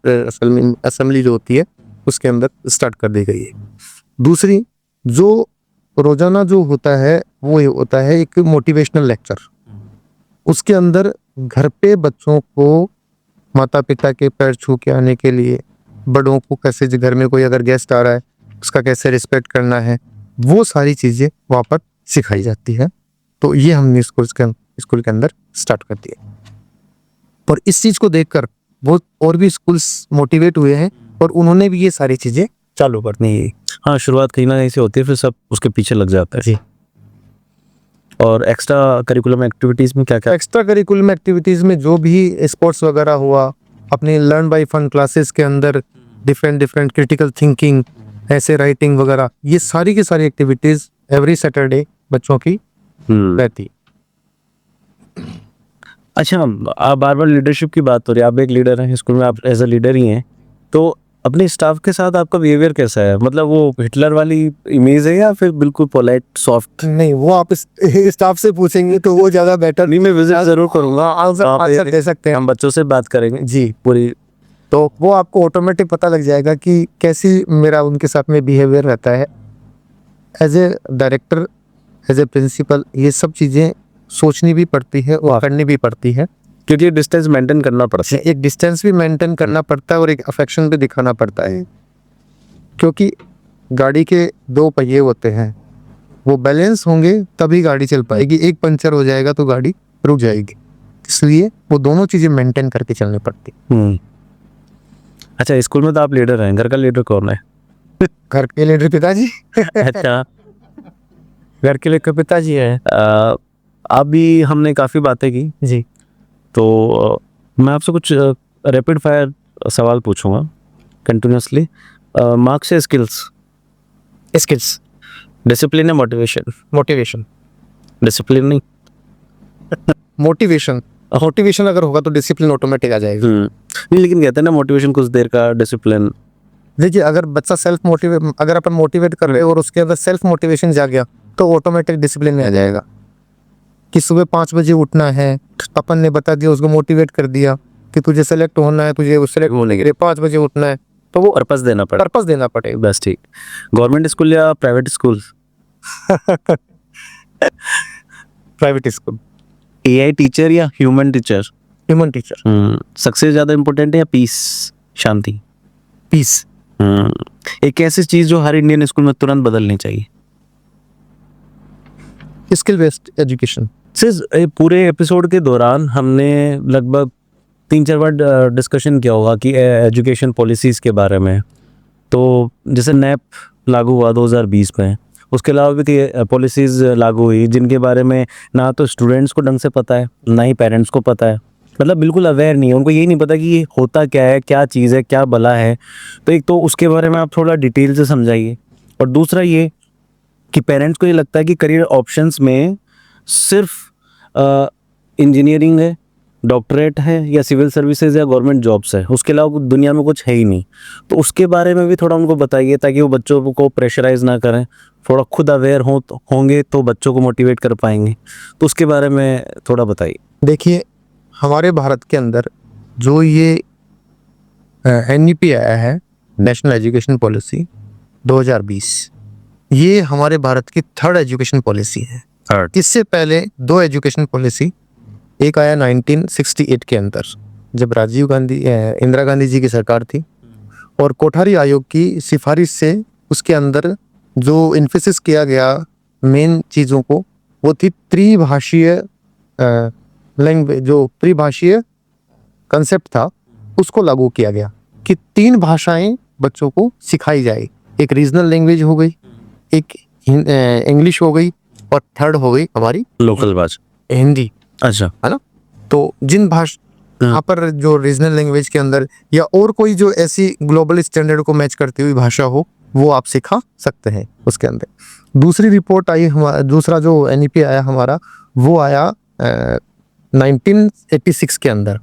असेंबली जो होती है उसके अंदर स्टार्ट कर दी गई है। दूसरी जो रोजाना जो होता है वो ये होता है एक मोटिवेशनल लेक्चर। उसके अंदर घर पे बच्चों को माता पिता के पैर छू के आने के लिए, बड़ों को कैसे, घर में कोई अगर गेस्ट आ रहा है उसका कैसे रिस्पेक्ट करना है, वो सारी चीजें वहाँ पर सिखाई जाती है। तो ये हमने स्कूल के अंदर स्टार्ट कर दिया और इस चीज को देखकर वो और भी स्कूल्स मोटिवेट हुए हैं और उन्होंने भी ये सारी चीजें चालू करनी है। हाँ, शुरुआत कहीं ना कहीं से होती है, फिर सब उसके पीछे लग जाता है जी। और एक्स्ट्रा करिकुलम एक्टिविटीज में क्या क्या? एक्स्ट्रा करिकुलम एक्टिविटीज में जो भी स्पोर्ट्स वगैरह हुआ, अपने लर्न बाय फन क्लासेस के अंदर डिफरेंट क्रिटिकल थिंकिंग, ऐसे राइटिंग वगैरह, ये सारी की सारी एक्टिविटीज एवरी सैटरडे बच्चों की रहती। अच्छा, आप बार बार लीडरशिप की बात हो रही है, आप एक लीडर हैं स्कूल में, आप एज अ लीडर ही हैं, तो अपने स्टाफ के साथ आपका बिहेवियर कैसा है? मतलब वो हिटलर वाली इमेज है या फिर बिल्कुल पोलाइट सॉफ्ट? नहीं, वो आप स्टाफ से पूछेंगे तो वो ज्यादा बेटर। नहीं, मैं विजिट जरूर करूंगा, आंसर दे सकते हैं हम बच्चों से बात करेंगे जी पूरी, तो वो आपको ऑटोमेटिक पता लग जाएगा कि कैसी मेरा उनके साथ में बिहेवियर रहता है। As a director, as a principal, ये सब चीज़ें सोचनी भी पड़ती है और करनी भी पड़ती है, क्योंकि डिस्टेंस मेंटेन करना पड़ता है। एक डिस्टेंस भी मेंटेन करना पड़ता है और एक अफेक्शन भी दिखाना पड़ता है, क्योंकि गाड़ी के दो पहिए होते हैं, वो बैलेंस होंगे तभी गाड़ी चल पाएगी। एक पंचर हो जाएगा तो गाड़ी रुक जाएगी, इसलिए वो दोनों चीज़ें मेंटेन करके चलनी पड़ती। अच्छा, स्कूल में तो आप लीडर हैं, घर का लीडर कौन है? घर के लीडर पिताजी। अच्छा, घर के लीडर पिताजी है। अभी हमने काफ़ी बातें की जी। तो मैं आपसे कुछ रैपिड फायर सवाल पूछूंगा कंटिन्यूसली। मार्क्स या स्किल्स? स्किल्स। डिसिप्लिन या मोटिवेशन? मोटिवेशन। डिसिप्लिन नहीं, मोटिवेशन। मोटिवेशन अगर होगा तो डिसिप्लिन ऑटोमेटिक आ जाएगा। नहीं, लेकिन कहते हैं ना मोटिवेशन कुछ देर का, डिसिप्लिन। देखिए, अगर बच्चा सेल्फ मोटिवेट, अगर अपन मोटिवेट कर रहे हैं और उसके अंदर सेल्फ मोटिवेशन जाग गया तो ऑटोमेटिक डिसिप्लिन में आ जाएगा कि सुबह 5 बजे उठना है, अपन ने बता दिया, उसको मोटिवेट कर दिया कि तुझे सेलेक्ट होना है, तुझे सेलेक्ट होने के लिए 5 बजे उठना है, तो वो पर्पस देना पड़ेगा। बस ठीक। गवर्नमेंट स्कूल या private school? Private school. AI teacher या human teacher? Human teacher. Success ज़्यादा इम्पोर्टेंट है या पीस, शांति? पीस। एक ऐसी चीज़ जो हर इंडियन स्कूल में तुरंत बदलनी चाहिए? Skill based education. सिर्फ पूरे एपिसोड के दौरान हमने लगभग 3-4 बार डिस्कशन किया होगा कि एजुकेशन पॉलिसीज़ के बारे में। तो जैसे नैप लागू हुआ 2020 में, उसके अलावा भी कई पॉलिसीज़ लागू हुई जिनके बारे में ना तो स्टूडेंट्स को ढंग से पता है, ना ही पेरेंट्स को पता है, मतलब बिल्कुल अवेयर नहीं है, उनको यही नहीं पता कि ये होता क्या है, क्या चीज़ है, क्या भला है। तो एक तो उसके बारे में आप थोड़ा डिटेल से समझाइए, और दूसरा ये कि पेरेंट्स को ये लगता है कि करियर ऑप्शंस में सिर्फ इंजीनियरिंग है, डॉक्टरेट है, या सिविल सर्विसेज या गवर्नमेंट जॉब्स है, उसके अलावा दुनिया में कुछ है ही नहीं। तो उसके बारे में भी थोड़ा उनको बताइए ताकि वो बच्चों को प्रेशराइज ना करें, थोड़ा खुद अवेयर होंगे तो बच्चों को मोटिवेट कर पाएंगे। तो उसके बारे में थोड़ा बताइए। देखिए, हमारे भारत के अंदर जो ये NEP आया है, नेशनल एजुकेशन पॉलिसी 2020, ये हमारे भारत की 3rd एजुकेशन पॉलिसी है। इससे पहले 2 एजुकेशन पॉलिसी, एक आया 1968 के अंदर जब राजीव गांधी, इंदिरा गांधी जी की सरकार थी, और कोठारी आयोग की सिफारिश से उसके अंदर जो इन्फोसिस किया गया मेन चीज़ों को, वो थी त्रिभाषीय लैंग्वेज, जो त्रिभाषीय कंसेप्ट था उसको लागू किया गया कि 3 भाषाएं बच्चों को सिखाई जाए। एक रीजनल लैंग्वेज हो गई, एक इंग्लिश हो गई, और 3rd हो गई हमारी लोकल भाषा, हिंदी, अच्छा। है ना। तो जिन भाषा यहाँ पर जो रीजनल लैंग्वेज के अंदर या और कोई जो ऐसी ग्लोबल स्टैंडर्ड को मैच करती हुई भाषा हो, वो आप सिखा सकते हैं उसके अंदर। दूसरी रिपोर्ट आई हमारा, दूसरा जो NEP आया हमारा, वो आया 1986 के अंदर।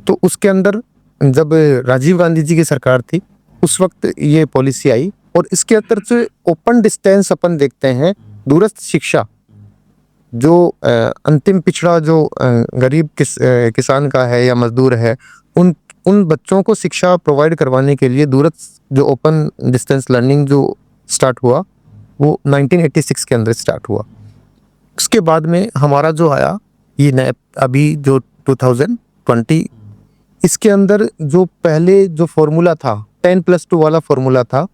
तो उसके अंदर जब राजीव गांधी जी की सरकार थी, उस वक्त ये पॉलिसी आई, और इसके अंदर से ओपन डिस्टेंस अपन देखते हैं, दूरस्थ शिक्षा जो अंतिम पिछड़ा जो गरीब किसान का है या मजदूर है, उन उन बच्चों को शिक्षा प्रोवाइड करवाने के लिए दूरस्थ जो ओपन डिस्टेंस लर्निंग जो स्टार्ट हुआ, वो 1986 के अंदर स्टार्ट हुआ। उसके बाद में हमारा जो आया ये नया अभी जो 2020, इसके अंदर जो पहले जो फॉर्मूला था 10+2 वाला फॉर्मूला था,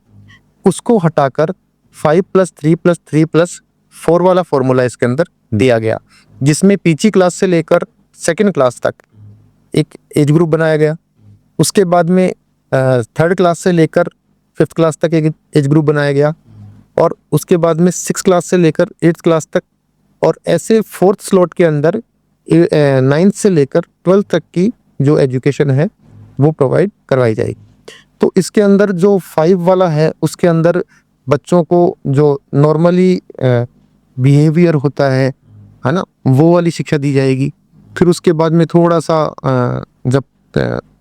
उसको हटाकर 5+3+3+4 वाला फॉर्मूला इसके अंदर दिया गया, जिसमें पीजी क्लास से लेकर सेकंड क्लास तक एक एज ग्रुप बनाया गया। उसके बाद में थर्ड क्लास से लेकर फिफ्थ क्लास तक एक एज ग्रुप बनाया गया, और उसके बाद में 6 क्लास से लेकर 8th क्लास तक, और ऐसे फोर्थ स्लॉट के अंदर 9th से लेकर 12th तक की जो एजुकेशन है वो प्रोवाइड करवाई जाएगी। तो इसके अंदर जो 5 वाला है, उसके अंदर बच्चों को जो नॉर्मली बिहेवियर होता है ना, वो वाली शिक्षा दी जाएगी। फिर उसके बाद में थोड़ा सा जब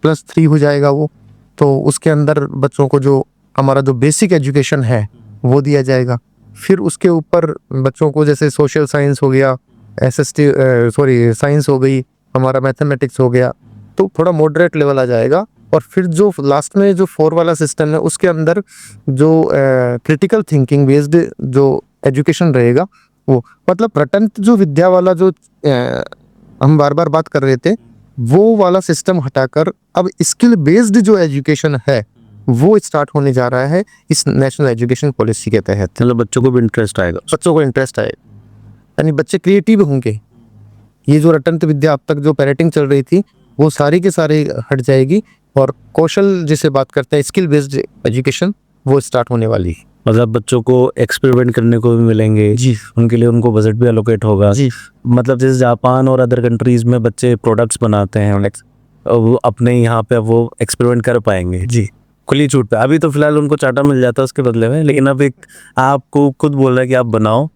+3 हो जाएगा वो, तो उसके अंदर बच्चों को जो हमारा जो बेसिक एजुकेशन है वो दिया जाएगा। फिर उसके ऊपर बच्चों को जैसे सोशल साइंस हो गया, साइंस हो गई, हमारा मैथमेटिक्स हो गया, तो थोड़ा मॉडरेट लेवल आ जाएगा। और फिर जो लास्ट में जो 4 वाला सिस्टम है, उसके अंदर जो क्रिटिकल थिंकिंग बेस्ड जो एजुकेशन रहेगा, वो मतलब रटंत जो विद्या वाला जो हम बार बार बात कर रहे थे, वो वाला सिस्टम हटाकर अब स्किल बेस्ड जो एजुकेशन है वो स्टार्ट होने जा रहा है इस नेशनल एजुकेशन पॉलिसी के तहत। मतलब बच्चों को भी इंटरेस्ट आएगा। बच्चों को इंटरेस्ट आएगा, यानी बच्चे क्रिएटिव होंगे। ये जो रटंत विद्या अब तक जो पैरेटिंग चल रही थी, वो सारी के सारे हट जाएगी, और कौशल जिसे बात करते हैं स्किल बेस्ड एजुकेशन, वो स्टार्ट होने वाली है। मतलब बच्चों को एक्सपेरिमेंट करने को भी मिलेंगे जी, उनके लिए, उनको बजट भी एलोकेट होगा जी, मतलब जैसे जापान और अदर कंट्रीज में बच्चे प्रोडक्ट्स बनाते हैं, वो अपने यहाँ पे वो एक्सपेरिमेंट कर पाएंगे जी, खुली छूट पे। अभी तो फिलहाल उनको चाटा मिल जाता है उसके बदले में, लेकिन अब एक आपको खुद बोल रहा है कि आप बनाओ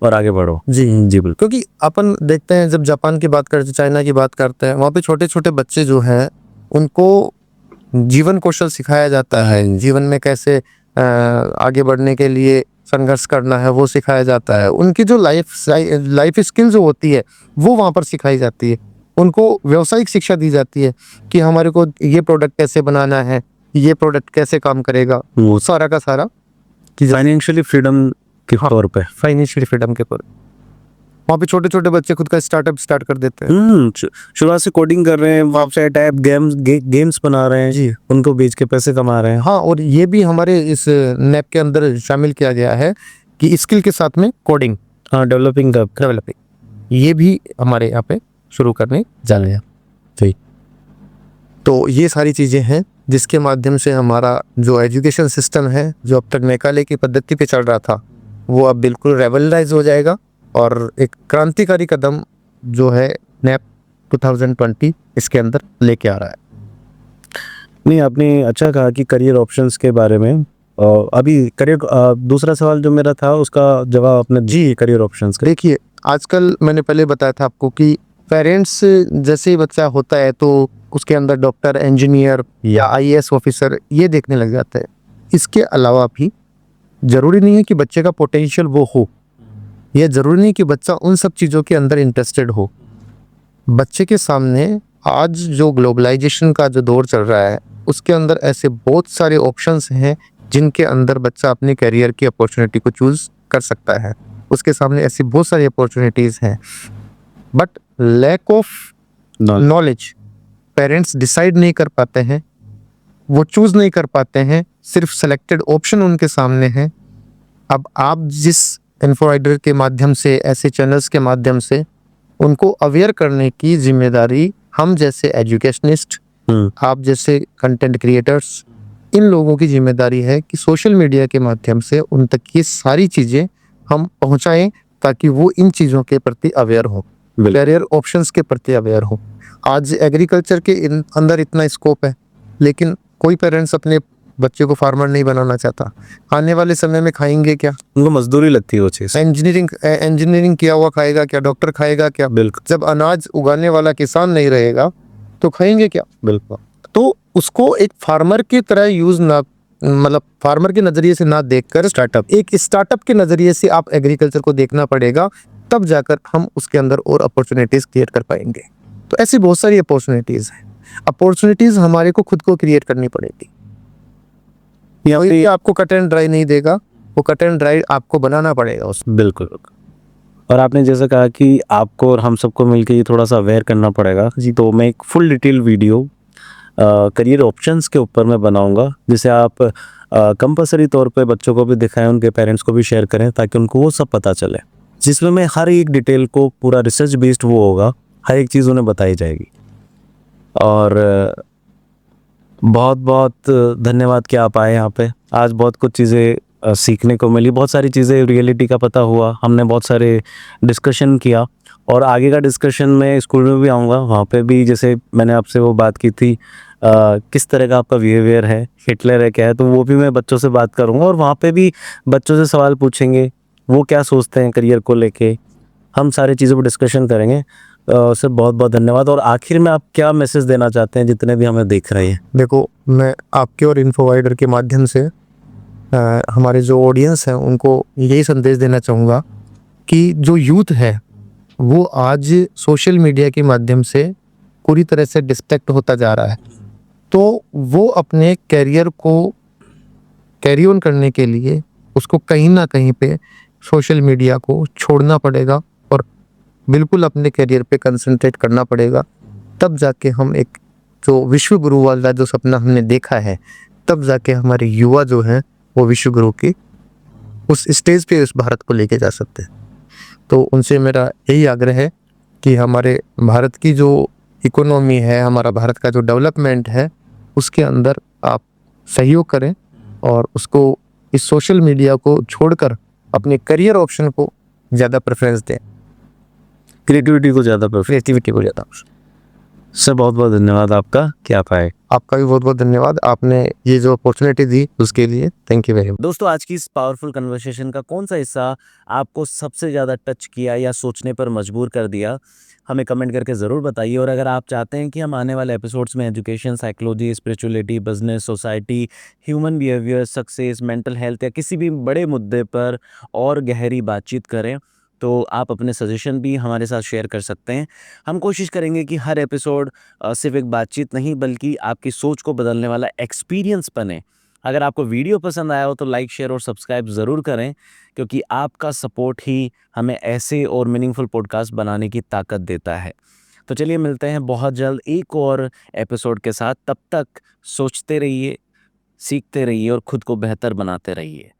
और आगे बढ़ो। जी, जी बिल्कुल। क्योंकि अपन देखते हैं जब जापान की बात करते हैं, चाइना की बात करते हैं, वहाँ पे छोटे छोटे बच्चे जो हैं उनको जीवन कौशल सिखाया जाता है, जीवन में कैसे आगे बढ़ने के लिए संघर्ष करना है वो सिखाया जाता है। उनकी जो लाइफ स्किल जो होती है वो वहाँ पर सिखाई जाती है। उनको व्यावसायिक शिक्षा दी जाती है कि हमारे को ये प्रोडक्ट कैसे बनाना है, ये प्रोडक्ट कैसे काम करेगा, वो सारा का सारा फाइनेंशियली फ्रीडम के तौर पे, फाइनेंशियल फ्रीडम के ऊपर वहाँ पे छोटे छोटे बच्चे खुद का स्टार्टअप स्टार्ट कर देते हैं। शुरुआत से कोडिंग कर रहे हैं, वेबसाइट ऐप गेम्स बना रहे हैं जी, उनको बेच के पैसे कमा रहे हैं। हाँ, और ये भी हमारे इस नैप के अंदर शामिल किया गया है कि स्किल के साथ में कोडिंग, हाँ, डेवलपिंग ये भी हमारे यहाँ पे शुरू करने जा रहे हैं। सही। तो ये सारी चीज़ें हैं जिसके माध्यम से हमारा जो एजुकेशन सिस्टम है, जो अब तक मैकाले की पद्धति पे चल रहा था, वो अब बिल्कुल रेवलाइज हो जाएगा, और एक क्रांतिकारी कदम जो है नैप 2020 इसके अंदर लेके आ रहा है। नहीं, आपने अच्छा कहा कि करियर ऑप्शंस के बारे में। अभी करियर दूसरा सवाल जो मेरा था उसका जवाब आपने जी, करियर ऑप्शंस का। देखिए, आजकल मैंने पहले बताया था आपको कि पेरेंट्स जैसे ही बच्चा होता है तो उसके अंदर डॉक्टर, इंजीनियर या IAS ऑफिसर ये देखने लग जाता है। इसके अलावा भी जरूरी नहीं है कि बच्चे का पोटेंशियल वो हो, यह जरूरी नहीं कि बच्चा उन सब चीज़ों के अंदर इंटरेस्टेड हो। बच्चे के सामने आज जो ग्लोबलाइजेशन का जो दौर चल रहा है, उसके अंदर ऐसे बहुत सारे ऑप्शंस हैं जिनके अंदर बच्चा अपने करियर की अपॉर्चुनिटी को चूज कर सकता है। उसके सामने ऐसी बहुत सारी अपॉर्चुनिटीज़ हैं, but lack of knowledge parents decide नहीं कर पाते हैं, वो चूज नहीं कर पाते हैं, सिर्फ सेलेक्टेड ऑप्शन उनके सामने हैं। अब आप जिस इन्फोराइडर के माध्यम से, ऐसे चैनल्स के माध्यम से उनको अवेयर करने की जिम्मेदारी हम जैसे एजुकेशनिस्ट, आप जैसे कंटेंट क्रिएटर्स, इन लोगों की जिम्मेदारी है कि सोशल मीडिया के माध्यम से उन तक ये सारी चीज़ें हम पहुंचाएं ताकि वो इन चीज़ों के प्रति अवेयर हो। बिल्कुल। करियर ऑप्शंस के प्रति अवेयर हो। आज एग्रीकल्चर के अंदर इतना स्कोप है, लेकिन कोई पेरेंट्स अपने बच्चे को फार्मर नहीं बनाना चाहता। आने वाले समय में खाएंगे क्या? उनको मजदूरी लगती है वो चीज़। इंजीनियरिंग किया हुआ खाएगा क्या? डॉक्टर खाएगा क्या? बिल्कुल। जब अनाज उगाने वाला किसान नहीं रहेगा तो खाएंगे क्या? बिल्कुल। तो उसको एक फार्मर की तरह यूज ना, मतलब फार्मर के नजरिए से ना देखकर एक स्टार्टअप के नजरिए से आप एग्रीकल्चर को देखना पड़ेगा, तब जाकर हम उसके अंदर और अपॉर्चुनिटीज क्रिएट कर पाएंगे। तो ऐसी बहुत सारी अपॉर्चुनिटीज हैं। अपॉर्चुनिटीज हमारे को खुद को क्रिएट करनी पड़ेगी। कोई आपको कट एंड ड्राई नहीं देगा, वो कट एंड ड्राई आपको बनाना पड़ेगा उसमें। बिल्कुल। और आपने जैसा कहा कि आपको और हम सबको मिलकर ये थोड़ा सा अवेयर करना पड़ेगा जी, तो मैं एक full detail video career options के ऊपर मैं बनाऊंगा, जिसे आप कंपलसरी तौर पे बच्चों को भी दिखाएं, उनके पेरेंट्स को भी शेयर करें, ताकि उनको वो सब पता चले, जिसमें मैं हर एक डिटेल को, पूरा रिसर्च बेस्ड वो होगा, हर एक चीज़ उन्हें बताई जाएगी। और बहुत बहुत धन्यवाद कि आप आए यहाँ पे। आज बहुत कुछ चीज़ें सीखने को मिली, बहुत सारी चीज़ें रियलिटी का पता हुआ, हमने बहुत सारे डिस्कशन किया, और आगे का डिस्कशन मैं स्कूल में भी आऊँगा, वहाँ पे भी जैसे मैंने आपसे वो बात की थी किस तरह का आपका बिहेवियर है, हिटलर है क्या है, तो वो भी मैं बच्चों से बात करूँगा, और वहाँ पे भी बच्चों से सवाल पूछेंगे, वो क्या सोचते हैं करियर को लेके, हम सारी चीज़ों पर डिस्कशन करेंगे। सर बहुत बहुत धन्यवाद। और आखिर में आप क्या मैसेज देना चाहते हैं जितने भी हमें देख रहे हैं? देखो, मैं आपके और इन्फोवाइडर के माध्यम से हमारे जो ऑडियंस हैं उनको यही संदेश देना चाहूँगा कि जो यूथ है वो आज सोशल मीडिया के माध्यम से पूरी तरह से डिस्ट्रैक्ट होता जा रहा है। तो वो अपने कैरियर को कैरी ऑन करने के लिए उसको कहीं ना कहीं पे सोशल मीडिया को छोड़ना पड़ेगा और बिल्कुल अपने कैरियर पे कंसंट्रेट करना पड़ेगा। तब जाके हम एक जो विश्व गुरु वाला जो सपना हमने देखा है, तब जाके हमारे युवा जो हैं वो विश्व गुरु की उस स्टेज पे उस भारत को लेके जा सकते हैं। तो उनसे मेरा यही आग्रह है कि हमारे भारत की जो इकोनॉमी है, हमारा भारत का जो डेवलपमेंट है, उसके अंदर आप सहयोग करें और उसको इस सोशल मीडिया को छोड़कर अपने करियर ऑप्शन को ज़्यादा प्रेफरेंस दें, क्रिएटिविटी को ज़्यादा प्रेफर। क्रिएटिविटी को ज़्यादा। सर बहुत बहुत धन्यवाद आपका कि आप आए। आपका भी बहुत बहुत धन्यवाद, आपने ये जो अपॉर्चुनिटी दी उसके लिए थैंक यू वेरी मच। दोस्तों, आज की इस पावरफुल कन्वर्सेशन का कौन सा हिस्सा आपको सबसे ज़्यादा टच किया या सोचने पर मजबूर कर दिया, हमें कमेंट करके ज़रूर बताइए। और अगर आप चाहते हैं कि हम आने वाले एपिसोड्स में education, psychology, spirituality, business, society, human behaviour, success, mental health या किसी भी बड़े मुद्दे पर और गहरी बातचीत करें, तो आप अपने सजेशन भी हमारे साथ शेयर कर सकते हैं। हम कोशिश करेंगे कि हर एपिसोड सिर्फ एक बातचीत नहीं, बल्कि आपकी सोच को बदलने वाला एक्सपीरियंस बने। अगर आपको वीडियो पसंद आया हो तो लाइक, शेयर और सब्सक्राइब ज़रूर करें, क्योंकि आपका सपोर्ट ही हमें ऐसे और मीनिंगफुल पॉडकास्ट बनाने की ताकत देता है। तो चलिए मिलते हैं बहुत जल्द एक और एपिसोड के साथ। तब तक सोचते रहिए, सीखते रहिए और खुद को बेहतर बनाते रहिए।